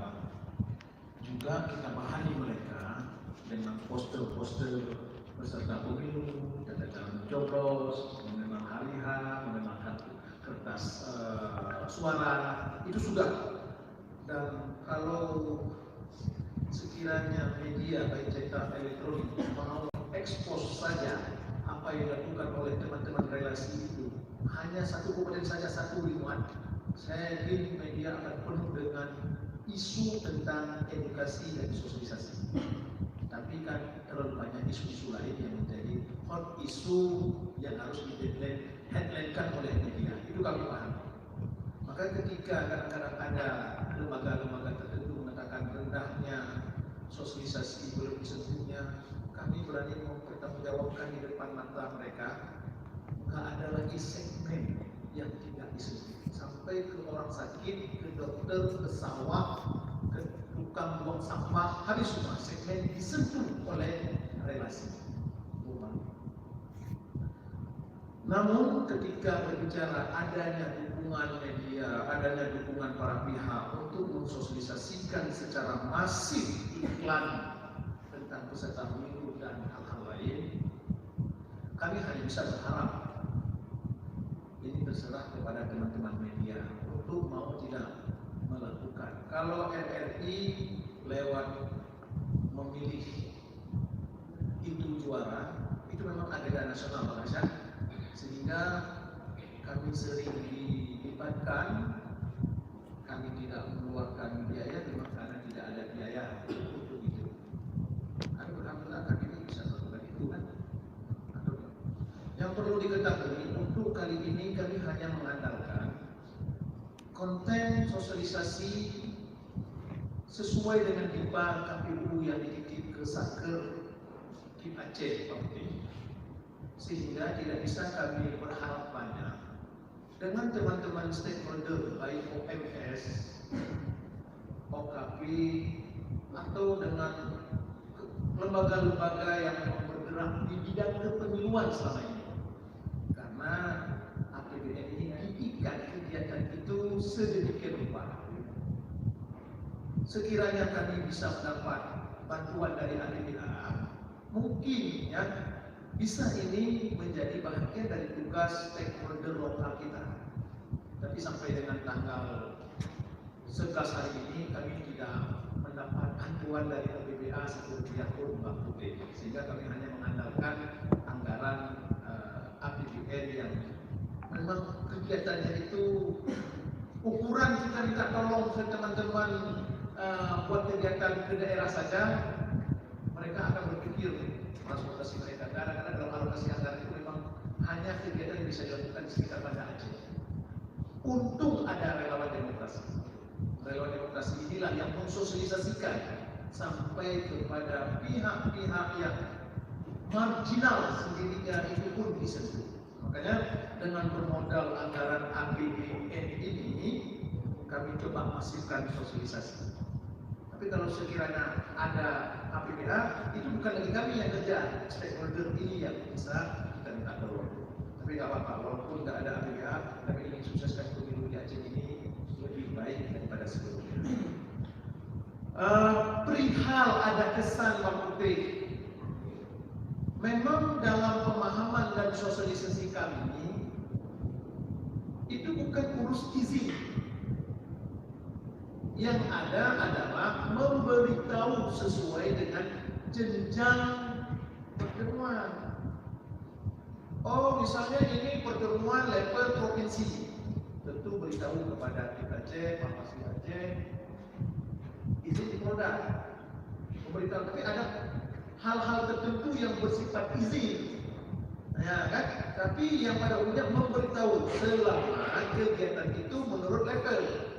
Juga kita pahami mereka dengan poster-poster peserta pemilu, tanda calon coblos, mengenal hari H, mengenal kertas suara, itu sudah. Dan kalau sekiranya media baik cetak elektronik mau ekspos saja apa yang dilakukan oleh teman-teman relasi itu hanya satu komponen saja, 1 ribuan, saya yakin media akan penuh dengan isu tentang edukasi dan sosialisasi. Tapi kan terlalu banyak isu-isu lain yang menjadi hot isu yang harus di-headline-kan oleh media. Itu kami paham. Maka ketika kadang-kadang ada lembaga-lembaga tertentu mengatakan rendahnya sosialisasi belum disentuhnya, kami berani mempertanggungjawabkan di depan mata mereka. Maka ada lagi segmen yang tidak disentuh, sampai ke orang sakit, ke dokter, ke sawah, ke tukang buang sampah, habis semua segmen disentuh oleh relasi. Namun ketika berbicara adanya dukungan media, adanya dukungan para pihak untuk mensosialisasikan secara masif iklan tentang peserta pemilu dan hal-hal lain, kami hanya bisa berharap ini terserah kepada teman-teman media untuk mau tidak melakukan. Kalau RRI lewat memilih itu juara, itu memang agenda nasional Pak Rasyad, sehingga kami sering dilibatkan. Kami tidak mengeluarkan biaya memang karena tidak ada biaya untuk itu. Kami alhamdulillah kami bisa melakukan itu kan. Yang perlu diketahui untuk kali ini kami hanya mengandalkan konten sosialisasi sesuai dengan pipa KPU yang dititip ke Saker Kip Aceh Pak Putih, sehingga tidak bisa kami berharap banyak dengan teman-teman stakeholder baik OMS, OKP atau dengan lembaga-lembaga yang bergerak di bidang kepemiluan selama ini, karena APBN ini diikat kegiatan itu sedemikian rupa. Sekiranya kami bisa mendapat bantuan dari APBA, mungkin ya bisa ini menjadi bagian dari tugas stakeholder lokal kita. Tapi sampai dengan tanggal 11 hari ini kami tidak mendapat bantuan dari APBA satu rupiah pun Mbak Putih, sehingga kami hanya mengandalkan anggaran APBN yang memang kegiatannya itu ukuran kita minta tolong ke teman-teman buat kegiatan ke daerah saja, mereka akan berpikir transportasi mereka. Kadang-kadang dalam alokasi anggaran itu memang hanya kegiatan yang bisa dilakukan di sekitar Banda Aceh. Untung ada relawan demokrasi. Relawan demokrasi inilah yang mensosialisasikan sampai kepada pihak-pihak yang marginal sendirinya itu pun disentuh. Makanya dengan bermodal anggaran APBN ini kami coba masifkan sosialisasi. Tapi kalau sekiranya ada APBA, itu bukan lagi kami yang kerja, stakeholder ini yang bisa kita minta tolong. Tapi tidak apa-apa, walaupun tidak ada APBA, kami ingin sukseskan pemilu di Aceh ini lebih baik daripada sebelumnya. Perihal ada kesan Pak Putih, memang dalam pemahaman dan sosialisasi kami itu bukan urus izin. Yang ada adalah memberitahu sesuai dengan jenjang pertemuan. Oh, misalnya ini pertemuan level provinsi, tentu beritahu kepada Kip Aceh, Pak Masih Aceh, izin di Polda, memberitahu. Tapi ada hal-hal tertentu yang bersifat izin, ya kan? Tapi yang pada umumnya memberitahu selama kegiatan itu menurut level.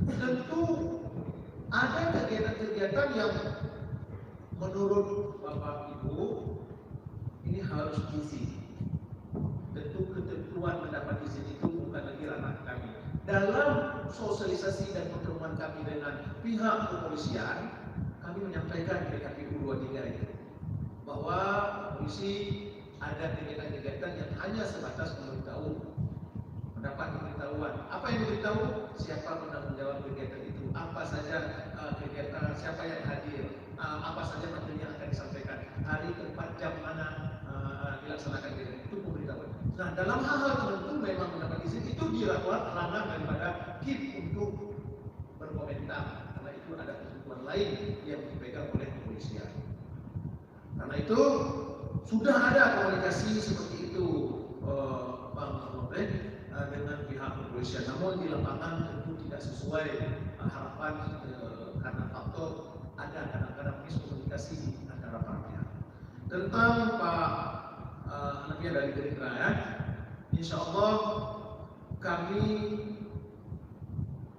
Tentu ada kegiatan-kegiatan yang menurut Bapak Ibu ini harus izin. Tentu ketentuan mendapat izin itu bukan lagi ranah kami. Dalam sosialisasi dan pertemuan kami dengan pihak kepolisian, kami menyampaikan di KPU 23 itu bahwa polisi ada kegiatan-kegiatan yang hanya sebatas memberitahu, mendapat pemberitahuan. Apa yang diberitahu? Siapa penanggung jawab kegiatan itu? Apa saja kegiatan? Siapa yang hadir? Apa saja materi yang akan disampaikan? Nah, dalam hal-hal tertentu memang mendapat izin itu dilakukan ranah daripada KIP untuk berkomentar, karena itu ada ketentuan lain yang dipegang oleh kepolisian. Karena itu sudah ada komunikasi seperti itu, Bang Novel, dengan pihak kepolisian. Namun di lapangan tentu tidak sesuai harapan karena faktor ada kadang-kadang miskomunikasi antara para pihak. Tentang Pak Hanafiah dari Gerindra, ya, insya Allah kami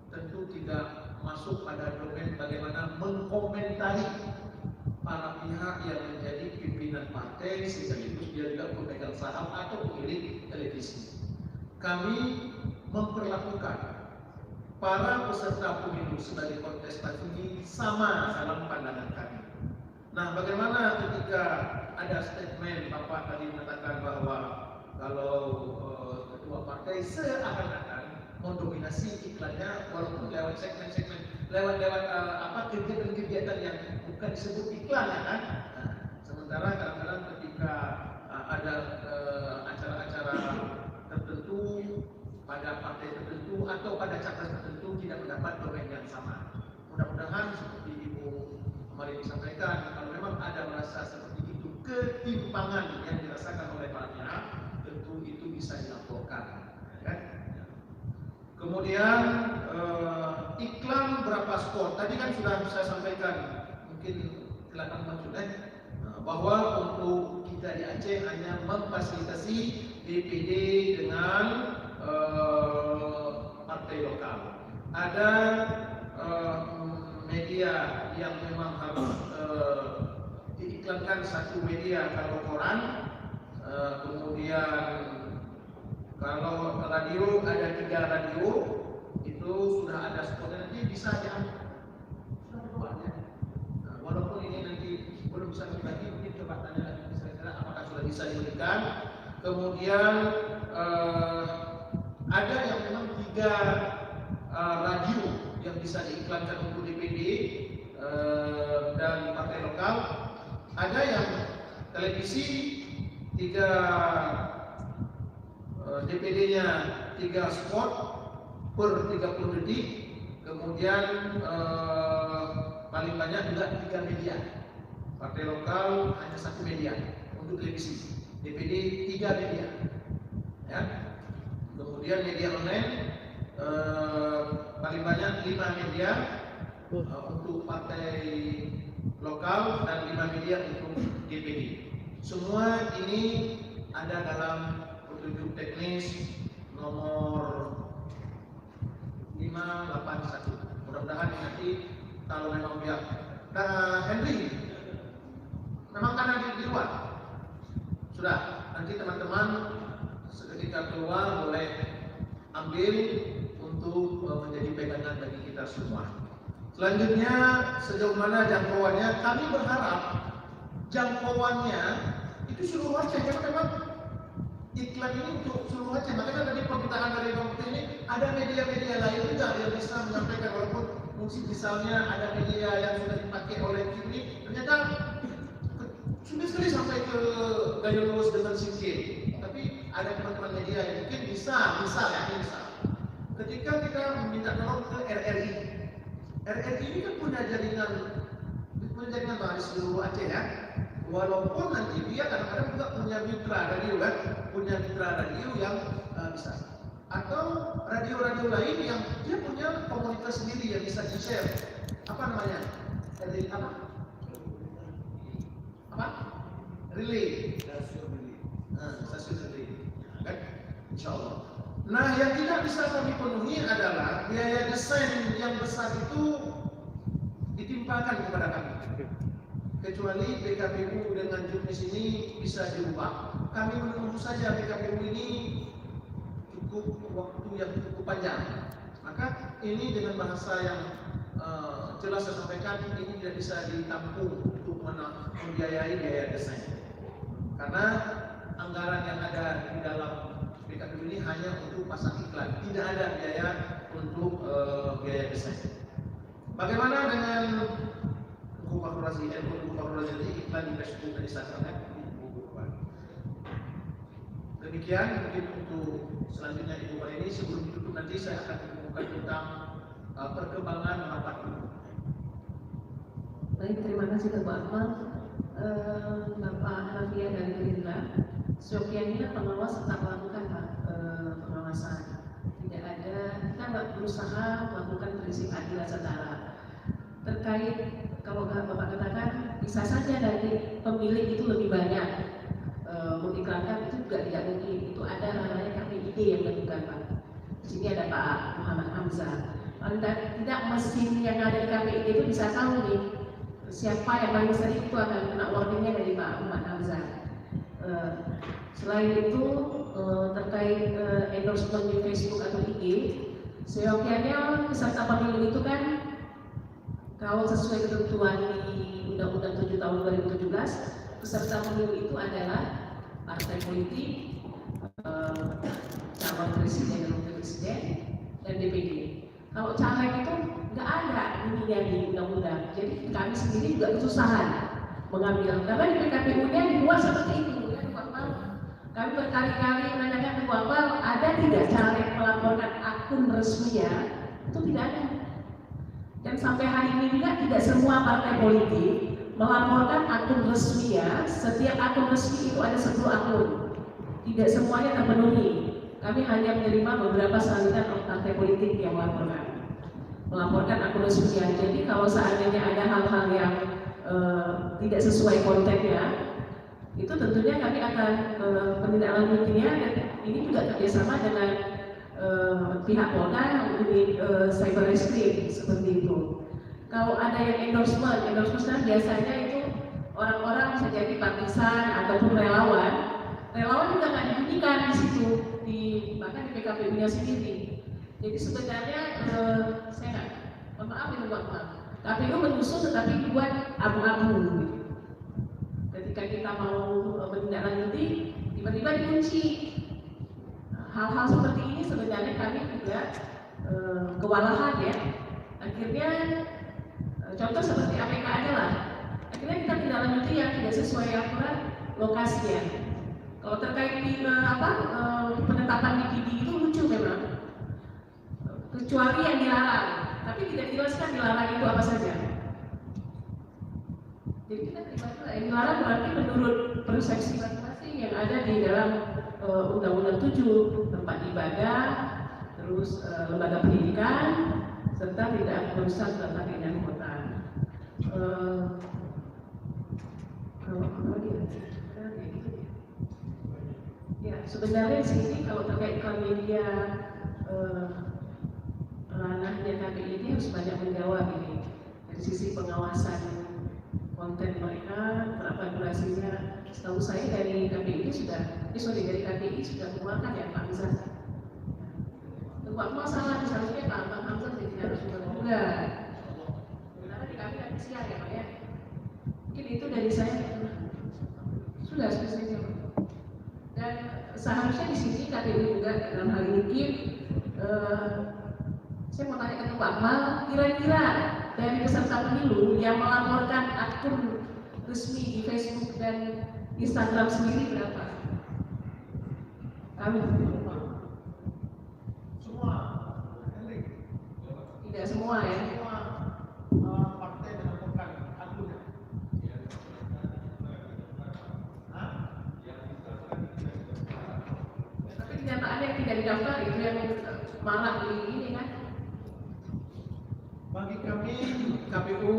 tentu tidak masuk pada domain bagaimana mengkomentari para pihak yang menjadi pimpinan partai sekaligus dia juga pemegang saham atau pemilik televisi. Kami memperlakukan para peserta pemilu sebagai kontestan ini sama dalam pandangan kami. Nah, bagaimana ketika ada statement Bapak tadi mengatakan bahwa kalau ketua partai seakan-akan mendominasi iklannya walaupun lewat segmen-segmen, lewat kegiatan-kegiatan yang bukan disebut iklan, ya kan? Nah, sementara kadang-kadang ketika ada acara-acara tertentu pada partai tertentu atau pada capres tertentu tidak mendapat domain yang sama. Mudah-mudahan seperti Ibu kemarin disampaikan, kalau memang ada merasa seperti itu ketimpangan yang dirasakan oleh para pihak, tentu itu bisa dilaporkan, kan? Kemudian iklan berapa spot? Tadi kan sudah saya sampaikan, mungkin kelihatan maksudnya bahwa untuk kita di Aceh hanya memfasilitasi DPD dengan partai lokal. Ada media yang memang harus diiklankan satu media kalau koran, kemudian kalau radio ada 3 radio itu sudah ada spotnya, nanti bisa diambil. Sudah dibuatnya. Nah, walaupun ini nanti belum bisa dibagi, mungkin coba tanya lagi kira-kira apakah sudah bisa diberikan. Kemudian ada yang memang 3 radio yang bisa diiklankan untuk DPD dan partai lokal. Ada yang televisi 3 DPD-nya 3 spot per 30 detik, kemudian paling banyak juga 3 media. Partai lokal hanya 1 media untuk televisi, DPD 3 media, ya. Kemudian media online paling banyak 5 media untuk partai lokal dan 5 media untuk DPD. Semua ini ada dalam petunjuk teknis nomor 581. Mudah-mudahan nanti kalau memang pihak Henry memang karena di luar sudah, nanti teman-teman seketika keluar boleh ambil untuk menjadi pegangan bagi kita semua. Selanjutnya, sejauh mana jangkauannya, kami berharap jangkauannya itu seluruh Aceh, karena memang iklan ini untuk seluruh Aceh. Makanya tadi permintaan dari Bang Putih ini ada media-media lain juga yang bisa menyampaikan, walaupun mungkin misalnya ada media yang sudah dipakai oleh kini, ternyata sudah sekali sampai ke Gayulus dengan Singkil. Tapi ada teman-teman media yang mungkin bisa. Ketika kita meminta tolong ke RRI ini kan punya jaringan di seluruh Aceh, ya. Walaupun nanti dia kadang-kadang juga punya mitra radio, kan? Punya mitra radio yang bisa. Atau radio-radio lain yang dia punya komunitas sendiri yang bisa di-share. Apa namanya? RRI apa? Relay. Stasiun relay. Kan? Insyaallah. Nah, yang tidak bisa kami penuhi adalah biaya desain yang besar itu ditimpakan kepada kami. Kecuali PKPU dengan jurnis ini bisa dirubah. Kami menunggu saja PKPU ini cukup waktu yang cukup panjang. Maka ini dengan bahasa yang jelas saya sampaikan, ini tidak bisa ditampung untuk membiayai biaya desain. Karena anggaran yang ada di dalam PKPU ini hanya untuk pasang iklan, tidak ada biaya untuk biaya desain. Bagaimana dengan buku fakturazi ini iklan di Facebook tadi saya sampaikan. Demikian mungkin untuk selanjutnya Ibu Marini. Sebelum ditutup nanti saya akan mengumumkan tentang perkembangan rapat ini. Baik, terima kasih Bapak Akmal. Bapak Hafia dari Gerindra, seyogianya pengawas tetap melakukan Pak pengawasan. Tidak ada, kita nggak berusaha melakukan prinsip adil setara. Terkait kalau Bapak katakan bisa saja nanti pemilik itu lebih banyak mengiklankan, itu juga tidak mungkin. Itu ada namanya KPID yang melakukan Pak. Di sini ada Pak Muhammad Hamzah. Paling tidak mesin yang ada di KPID itu bisa tahu nih siapa yang paling sering, itu akan kena warningnya dari Pak Muhammad Hamzah. Selain itu terkait endorsement di Facebook atau IG, seyogianya peserta pemilu itu kan kalau sesuai ketentuan di Undang-Undang 7 tahun 2017, peserta pemilu itu adalah partai politik, calon presiden dan wakil presiden, dan DPD. Kalau caleg itu nggak ada ininya di undang-undang, jadi kami sendiri juga kesusahan mengambil, karena di PKPU-nya di luar seperti itu. Kami berkali-kali menanyakan ke Bapak, ada tidak caleg melaporkan akun resminya? Itu tidak ada. Dan sampai hari ini juga tidak semua partai politik melaporkan akun resminya. Setiap akun resmi itu ada 10 akun. Tidak semuanya terpenuhi. Kami hanya menerima beberapa salinan partai politik yang melaporkan akun resminya. Jadi kalau seandainya ada hal-hal yang tidak sesuai kontennya, itu tentunya kami akan menindaklanjutinya, dan ini juga kerjasama dengan pihak Polda, unit Cyberreskrim seperti itu. Kalau ada yang endorsement biasanya itu orang-orang bisa jadi partisan ataupun relawan juga nggak dibunyikan di situ, bahkan di PKPU-nya sendiri. Jadi sebenarnya saya nggak, maaf itu Bapak, KPU menyusun tetapi dibuat abu-abu. Ketika kita mau menindaklanjuti, tiba-tiba dikunci. Hal-hal seperti ini sebenarnya kami juga kewalahan ya. Akhirnya contoh seperti APK aja lah. Akhirnya kita tidak lanjuti yang tidak sesuai aturan lokasinya. Kalau terkait penetapan DPD itu lucu memang. Kecuali yang dilarang, tapi tidak dijelaskan dilarang itu apa saja. Jadi kita tiba-tiba yang dilarang berarti menurut persepsi masing-masing yang ada di dalam Undang-Undang 7, tempat ibadah, terus lembaga pendidikan, serta tidak merusak tata keindahan kota. Ya, sebenarnya di sini kalau terkait iklan media ranahnya KPI ini harus banyak menjawab ini dari sisi pengawasan konten mereka, berapa durasinya. Setahu saya dari KPI sudah, dari KPI sudah mengeluarkan ya Pak Hamzah. Pak masalah seharusnya Pak Hamzah tidak harus juga. Karena di kami kan siar ya Pak ya. Mungkin itu dari saya sudah selesai. Dan seharusnya di sini KPI juga dalam hal ini saya mau tanya ke Pak Akmal, kira-kira dari peserta pemilu yang melaporkan akun resmi di Facebook dan Instagram sendiri berapa? Kami Semua. Tidak semua ya. Semua partai melaporkan akunnya. Tapi kenyataannya yang tidak didaftar itu yang malah ini kan. Bagi kami KPU,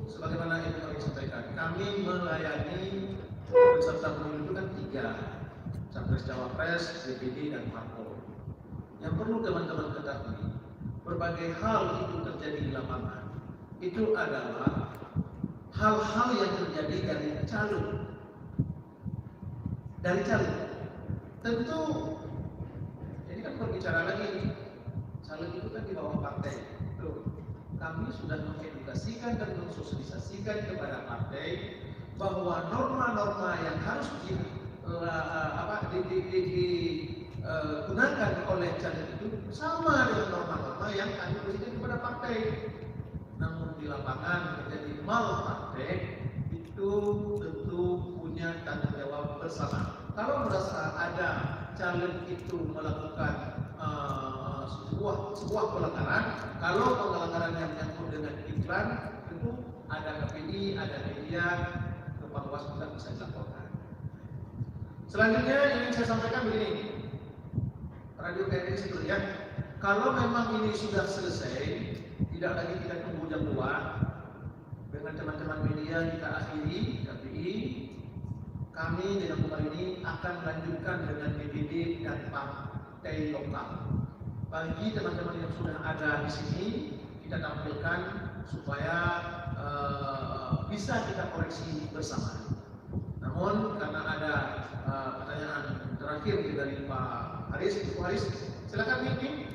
sebagaimana yang kami sampaikan, kami melayani peserta pemilu itu kan 3, capres cawapres, DPD dan parpol. Yang perlu teman-teman ketahui, berbagai hal itu terjadi di lapangan. Itu adalah hal-hal yang terjadi dari caleg. Tentu, ini kan berbicara lagi, caleg itu kan di bawah partai. Kami sudah mengedukasikan dan mensosialisasikan kepada partai bahwa norma-norma yang harus digunakan oleh caleg itu sama dengan norma-norma yang kami berikan kepada partai. Namun di lapangan menjadi malpraktek itu tentu punya tanggung jawab bersama. Kalau merasa ada caleg itu melakukan sebuah pelanggaran, kalau pelanggaran yang menyangkut dengan iklan, tentu ada KPI, ada media, ke Panwas kita bisa dilaporkan. Selanjutnya ingin saya sampaikan begini, Radio KRI sekalian, kalau memang ini sudah selesai, tidak lagi kita tunggu jam 2, dengan teman-teman media kita akhiri KPI, kami dengan Umar ini akan melanjutkan dengan DPD dan partai lokal. Bagi teman-teman yang sudah ada di sini, kita tampilkan supaya bisa kita koreksi bersama. Namun karena ada pertanyaan terakhir dari Pak Haris, Ibu Haris, silakan mimpin.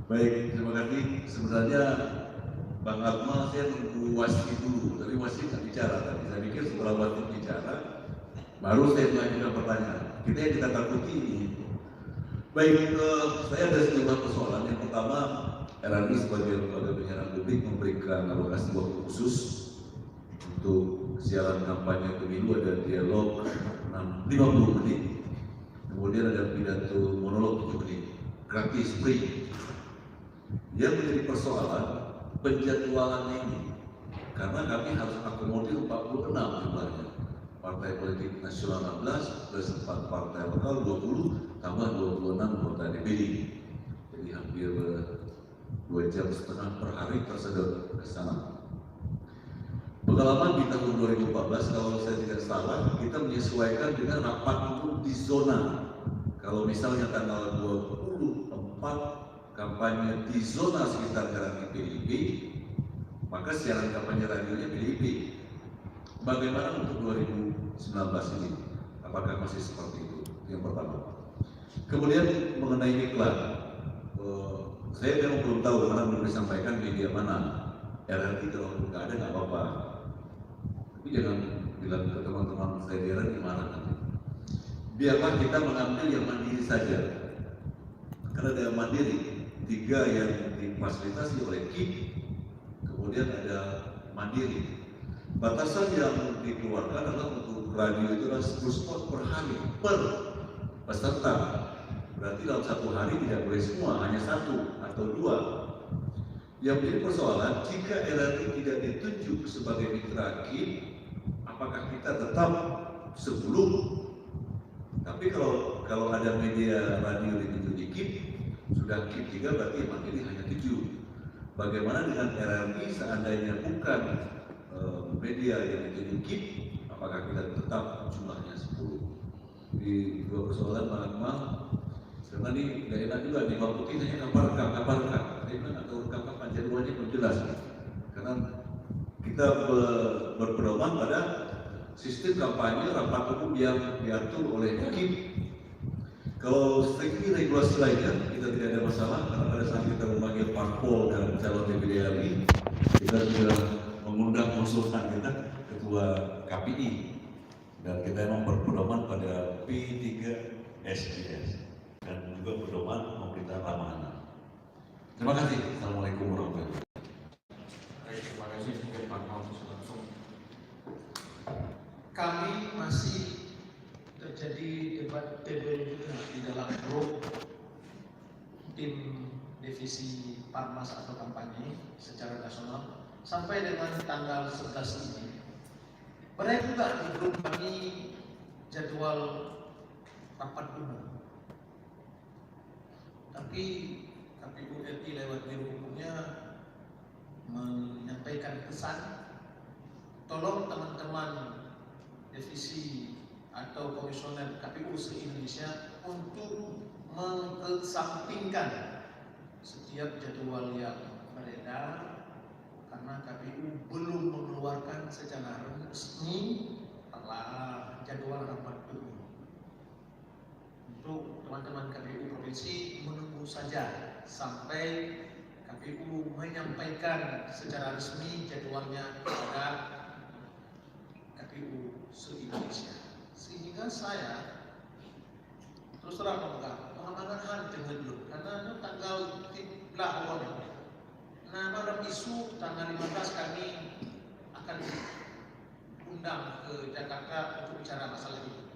Baik, terima kasih. Sebenarnya Bang Akmal saya nunggu wasit dulu, tapi wasit nggak bicara tadi. Saya pikir setelah wasit bicara, baru saya mengajukan pertanyaan. Kita takuti ini. Baik, saya ada sejumlah persoalan. Yang pertama, RRI sebagai lembaga penyiaran publik memberikan alokasi waktu khusus untuk siaran kampanye pemilu, ada dialog 50 menit, kemudian ada pidato monolog 7 menit, gratis free. Yang menjadi persoalan penjadwalannya ini, karena kami harus akomodir 46 jumlahnya, partai politik nasional 16 plus 4 partai lokal 20 tambah 26 anggota DPD, jadi hampir 2,5 jam per hari tersedot ke sana. Pengalaman di tahun 2014 kalau saya tidak salah, kita menyesuaikan dengan rapat umum di zona. Kalau misalnya tanggal 24 kampanye di zona sekitar Garanti PDIP, maka siaran kampanye radionya PDIP. Bagaimana untuk 2019 ini? Apakah masih seperti itu? Yang pertama. Kemudian mengenai iklan, saya memang belum tahu karena belum disampaikan media mana. RRI kalau nggak ada nggak apa-apa. Tapi jangan bilang ke teman-teman saya di RRI gimana nanti. Biarlah kita mengambil yang mandiri saja. Karena ada yang mandiri, 3 yang difasilitasi oleh KIP, kemudian ada mandiri. Batasan yang dikeluarkan adalah untuk radio itu adalah 10 spot per hari per peserta. Berarti dalam 1 hari tidak boleh semua, hanya 1 atau 2. Yang menjadi persoalan, jika RRI tidak ditunjuk sebagai mitra KIP, apakah kita tetap 10? Tapi kalau ada media radio ditunjuk di KIP, sudah KIP 3 berarti yang mandiri hanya 7. Bagaimana dengan RRI seandainya bukan media yang ditunjuk KIP, apakah kita tetap jumlahnya 10? Di 2 persoalan Bang Akmal, karena ini nggak enak juga nih, Bang Putih hanya kabar rekam. Saya bilang atau rekam jadwalnya belum jelas. Karena kita berpedoman pada sistem kampanye rapat umum yang diatur oleh KIP. Kalau segi regulasi lainnya kita tidak ada masalah, karena pada saat kita memanggil parpol dan calon DPD RI, kita sudah mengundang konsultan kita, ketua KPI, dan kita memang berpedoman pada P3SDS dan juga pedoman pemerintahan ramah anak. Terima kasih. Assalamualaikum warahmatullahi wabarakatuh. Baik, terima kasih. Mungkin Pak Maulus langsung. Kami masih terjadi debat tebel juga di dalam grup tim divisi Parmas atau kampanye secara nasional sampai dengan tanggal 11 ini. Benar juga di grup kami jadwal rapat umum. Tapi KPU RI lewat biro hukumnya menyampaikan pesan, tolong teman-teman divisi atau komisioner KPU se-Indonesia untuk mengesampingkan setiap jadwal yang beredar karena KPU belum mengeluarkan secara resmi jadwal rapat umum. Untuk teman-teman KPU provinsi menunggu saja sampai KPU menyampaikan secara resmi jadwalnya kepada KPU se-Indonesia. Sehingga saya terus terang mengamankan dengan dulu karena tanggal 3 masuk tanggal 15 kami akan undang ke Jakarta untuk bicara masalah ini.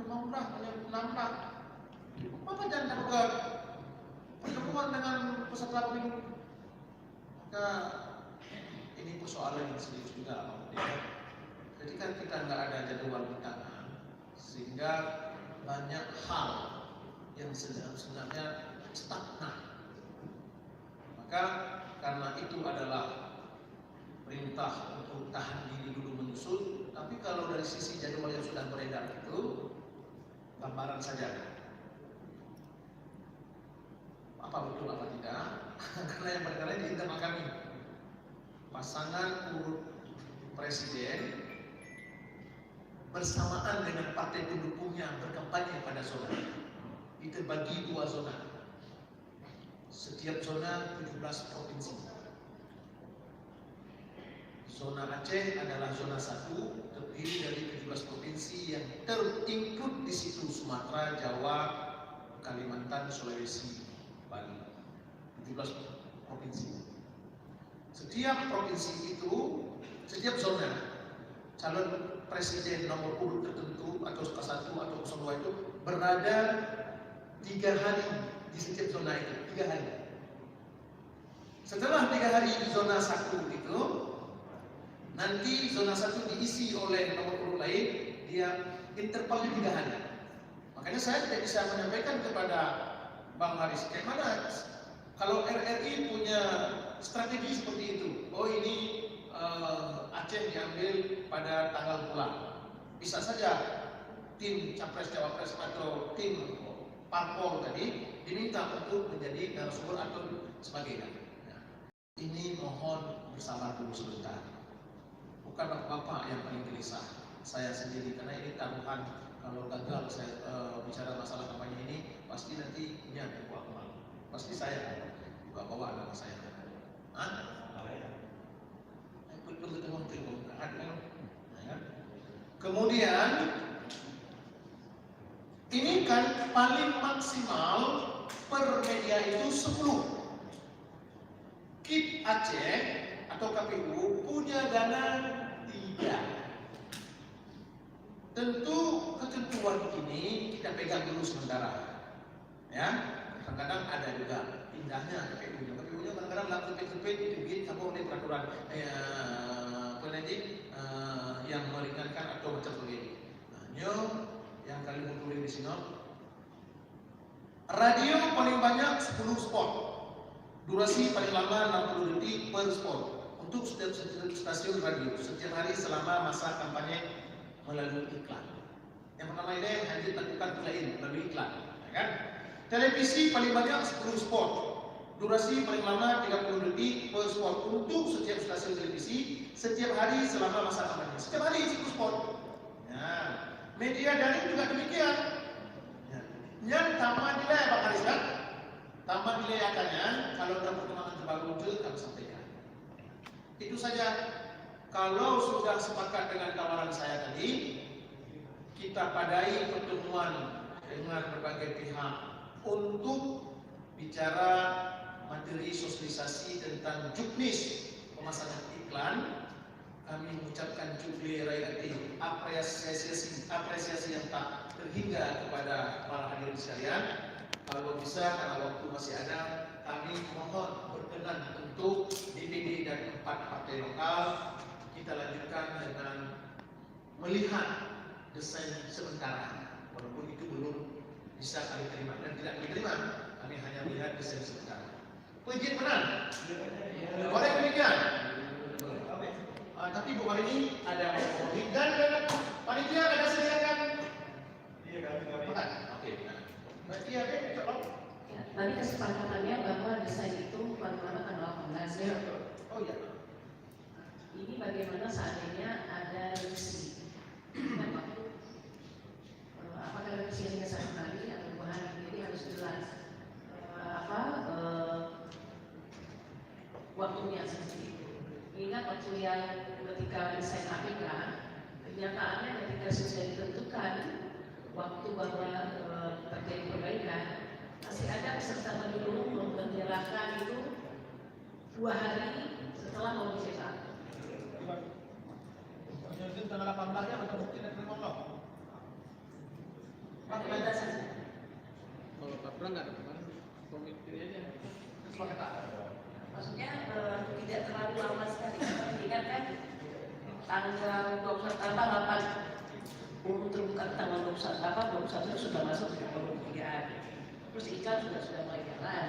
Mau lah, nampak. Apa jangan buat pertemuan dengan peserta pemilu? Maka ini persoalan yang serius juga, Pak. Ketika kita nggak ada jadwal di tangan, sehingga banyak hal yang sebenarnya stagnan. Maka karena itu adalah perintah untuk tahan diri dulu menyusun. Tapi kalau dari sisi jadwal yang sudah beredar itu, gambaran saja. Apa betul apa tidak? Karena yang perkara di internal kami, pasangan urut presiden bersamaan dengan partai pendukungnya berkampanye pada zona. Kita bagi 2 zona. Setiap zona 17 provinsi. Zona Aceh adalah zona 1, terdiri dari 17 provinsi yang terinclude di situ Sumatera, Jawa, Kalimantan, Sulawesi, Bali. 17 provinsi. Setiap provinsi itu, setiap zona, calon presiden nomor urut tertentu atau ke-1 atau ke-2 itu berada 3 hari di setiap zona itu, 3 hari. Setelah 3 hari di zona 1 itu, nanti zona 1 diisi oleh nomor urut lain, dia interval 3 hari. Makanya saya tidak bisa menyampaikan kepada Bang Haris, mana kalau RRI punya strategi seperti itu. Oh ini Aceh diambil pada tanggal bulan. Bisa saja tim capres cawapres atau tim parpol tadi diminta untuk menjadi narasumber atau sebagainya. Ini mohon bersabar dulu sebentar. Bukan Bapak yang paling gelisah, saya sendiri, karena ini taruhan. Kalau gagal saya bicara masalah kampanye ini, pasti nanti ini ada buah malu. Pasti saya bawa nama saya. Kemudian ini kan paling maksimal per media itu 10. KIP Aceh atau KPU punya dana 3. Tentu ketentuan ini kita pegang dulu sementara, ya. Kadang-kadang ada juga pindahnya KPU-nya. KPU-nya kadang-kadang langsung terbit oleh peraturan yang meringankan atau macam begini. Yang kali tulis di sini, radio paling banyak 10 spot, durasi paling lama 60 detik per spot untuk setiap stasiun radio setiap hari selama masa kampanye melalui iklan. Yang pertama ini hanya dilakukan melalui iklan, ya kan? Televisi paling banyak 10 spot, durasi paling lama 30 detik per spot untuk setiap stasiun televisi setiap hari selama masa kampanye. Setiap hari 10 spot. Ya. Media daring juga demikian. Ya. Yang tambah nilai Pak Haris kan? Tambah nilai akannya kalau ada perkembangan terbaru muncul kami sampaikan. Itu saja. Kalau sudah sepakat dengan tawaran saya tadi, kita padai pertemuan dengan berbagai pihak untuk bicara materi sosialisasi tentang juknis pemasangan iklan. Kami mengucapkan jubile rakyat apresiasi yang tak terhingga kepada para hadirin sekalian. Kalau bisa, karena waktu masih ada, kami mohon berkenan untuk DPD dan 4 partai lokal kita lanjutkan dengan melihat desain sementara, walaupun itu belum bisa kami terima dan tidak kami terima, kami hanya melihat desain sementara. Izin benar? Boleh demikian? Tapi Bu hari ini ada dan panitia ada sediakan. Iya kami. Oke. Berarti ada tolong. Tadi kesepakatannya bahwa desain itu paling lama tanggal 18 ya. Oh iya. Ini bagaimana seandainya ada revisi dan waktu apakah revisi hanya 1 hari atau 2 hari, jadi harus jelas waktunya seperti itu. Ingat waktu yang ketika desain APK, kenyataannya ketika sudah ditentukan waktu bahwa terjadi perbaikan, masih ada peserta pemilu menyerahkan itu 2 hari setelah memenuhi syarat. Izin tanggal 18-nya atau bukti dan terima Allah. Batasan. Kalau peraturan nggak ada komite aja. Maksudnya tidak terlalu lama sekali. Ingat kan tanggal 8 umum terbuka tanggal 21 sudah masuk ke pembuktian. Terus iklan sudah mulai jalan.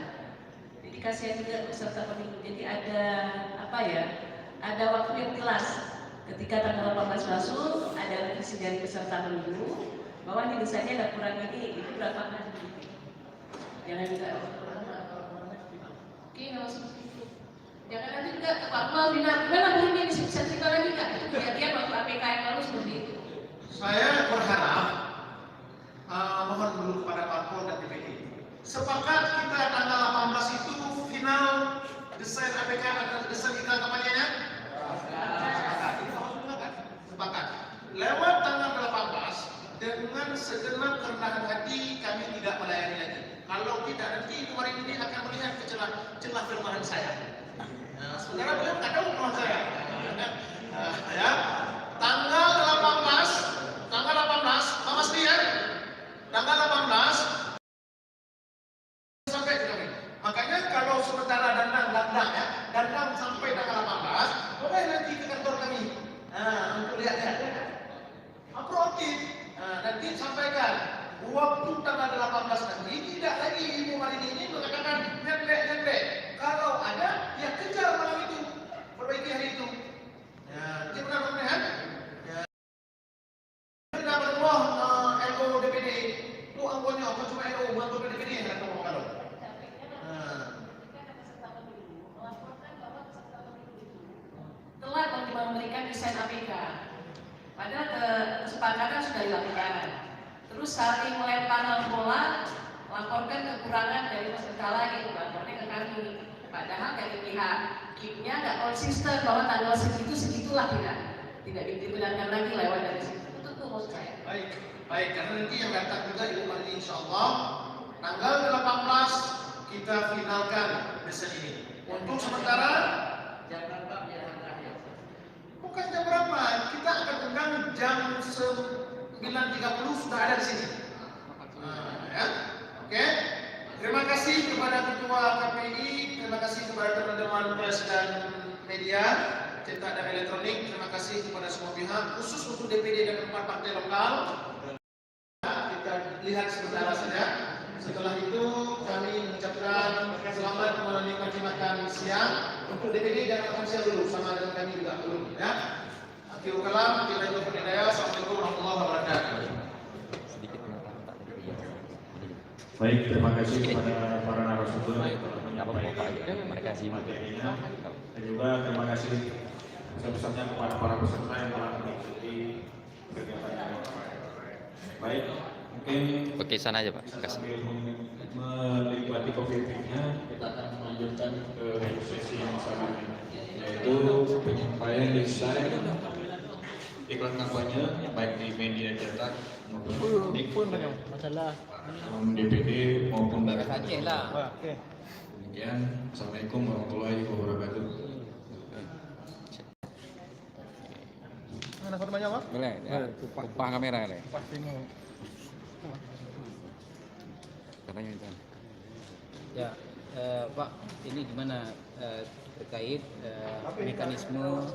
Jadi kasihan juga peserta pemilu. Jadi ada apa ya? Ada waktu yang jelas. Ketika tanggal 18 masuk, ada revisi dari peserta pemilu bahwa di desanya ada kurang ini, itu berapa kan? Jangan juga oke, nggak usah seperti itu. Jangan nanti juga Pak final, gimana Bu ini bisa cerita lagi nggak? Itu kejadian waktu APK yang lalu seperti itu. Saya berharap mohon dulu kepada Parpol dan DPD. Sepakat kita tanggal 18 itu final desain APK atau desain kita kampanyenya? Sepakat. Lewat tanggal 18 dengan segenap kerendahan hati kami tidak melayani lagi. Kalau tidak nanti kemarin ini akan melihat celah kelemahan saya. Saudara beliau nggak tahu kelemahan saya. Ya, tanggal 18, Pak Mas lihat, tanggal 18 sampai ke kami. Makanya kalau sementara dandang ya, dandang sampai tanggal 18, boleh nanti ke kantor kami. Untuk lihat-lihat. Proaktif. Nanti sampaikan waktu tanggal 18 nanti tidak lagi Ibu Marini ini mengatakan nyendek. Kalau ada, ya kejar malam itu, perbaiki hari itu. Ya, ini benar-benar ya. Kita berdoa LO DPD, itu anggotanya apa cuma LO, bukan DPD yang akan ngomong kalau. Telah memberikan desain APK. Padahal kesepakatan sudah dilakukan. Terus saling melempar bola, laporkan kekurangan dari peserta lain, laporkan ke kami. Padahal dari pihak KIP-nya nggak konsisten bahwa tanggal segitulah tidak dibenarkan lagi lewat dari situ. Itu tuh maksud saya. Baik, karena nanti yang datang juga Ibu Marini insya Allah tanggal 18 kita finalkan desain ini. Untuk sementara bukan jam berapa, kita akan undang jam 9.30 sudah ada di sini. Ya, oke. Terima kasih kepada Ketua KPI, terima kasih kepada teman-teman pers dan media cetak dan elektronik, terima kasih kepada semua pihak, khusus untuk DPD dan 4 partai lokal. Kita lihat sebentar saja. Setelah itu kami mengucapkan selamat menikmati makan siang. Untuk DPD jangan makan siang dulu, sama dengan kami juga dulu. Ya. Akhirul kalam, Assalamualaikum warahmatullahi wabarakatuh. Baik, terima kasih kepada para narasumber yang telah menyampaikan materinya, dan juga terima kasih sebesar-besarnya kepada para peserta yang telah mengikuti kegiatan ini. Baik, mungkin Oke, sana aja Pak. sambil menikmati coffee break-nya, kita akan melanjutkan ke sesi yang selanjutnya, yaitu penyampaian desain iklan kampanye baik di media cetak maupun DPD maupun dari demikian. Assalamualaikum warahmatullahi wabarakatuh. Mana fotonya Pak? Boleh, tumpah kamera boleh. Katanya itu. Ya, Pak, ini gimana terkait mekanisme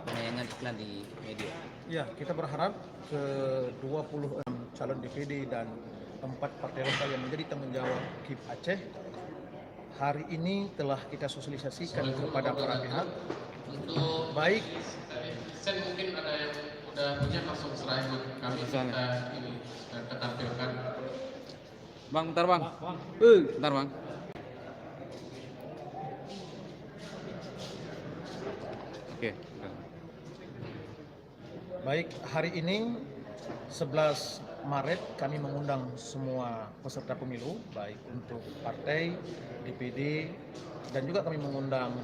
penayangan iklan di media? Ya, kita berharap ke 26 calon DPD dan 4 partai lokal yang menjadi tanggung jawab KIP Aceh hari ini telah kita sosialisasikan kepada para pihak. Baik, Sen mungkin ada yang udah punya langsung serahin buat kami kita ini kita tampilkan. Bang, bentar Bang. Bentar Bang. Oke. baik, hari ini 11 Maret kami mengundang semua peserta pemilu, baik untuk partai, DPD, dan juga kami mengundang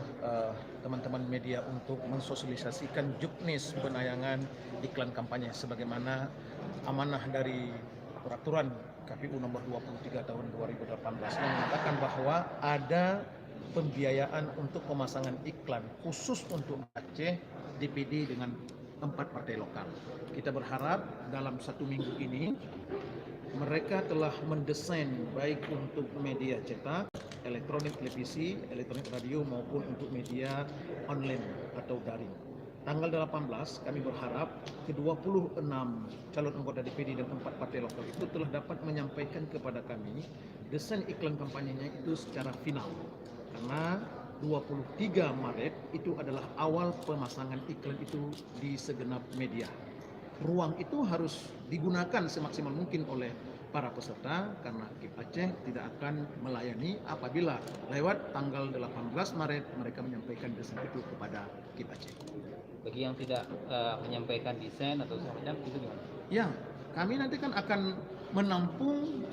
teman-teman media untuk mensosialisasikan juknis penayangan iklan kampanye sebagaimana amanah dari peraturan KPU nomor 23 tahun 2018 yang mengatakan bahwa ada pembiayaan untuk pemasangan iklan khusus untuk Aceh DPD dengan 4 partai lokal. Kita berharap dalam 1 minggu ini mereka telah mendesain baik untuk media cetak, elektronik televisi, elektronik radio maupun untuk media online atau daring. Tanggal 18 kami berharap ke-26 calon anggota DPD dan 4 partai lokal itu telah dapat menyampaikan kepada kami desain iklan kampanyenya itu secara final. Karena 23 Maret itu adalah awal pemasangan iklan itu di segenap media. Ruang itu harus digunakan semaksimal mungkin oleh para peserta karena KIP Aceh tidak akan melayani apabila lewat tanggal 18 Maret mereka menyampaikan desain itu kepada KIP Aceh. Bagi yang tidak menyampaikan desain atau semacam itu gimana? Ya, kami nanti kan akan menampung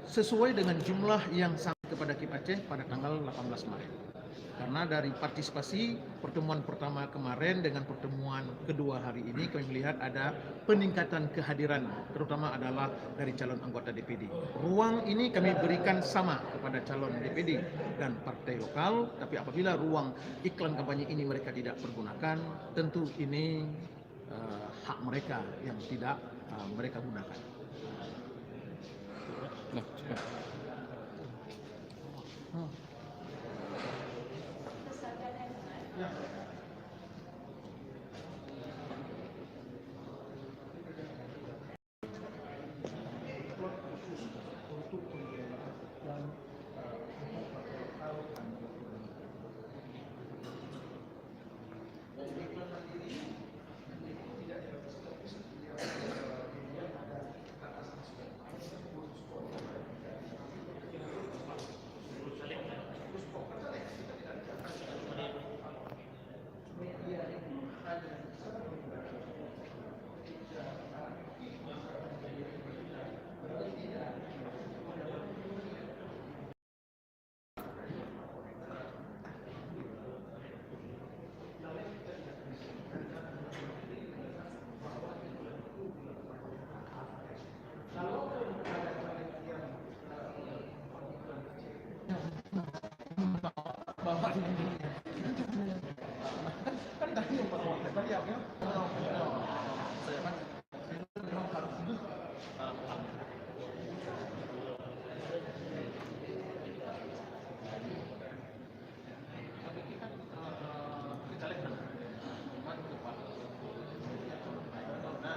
sesuai dengan jumlah yang sampai kepada KIP Aceh pada tanggal 18 Maret. Karena dari partisipasi pertemuan pertama kemarin dengan pertemuan kedua hari ini kami melihat ada peningkatan kehadiran terutama adalah dari calon anggota DPD. Ruang ini kami berikan sama kepada calon DPD dan partai lokal, tapi apabila ruang iklan kampanye ini mereka tidak pergunakan, tentu ini hak mereka yang tidak mereka gunakan.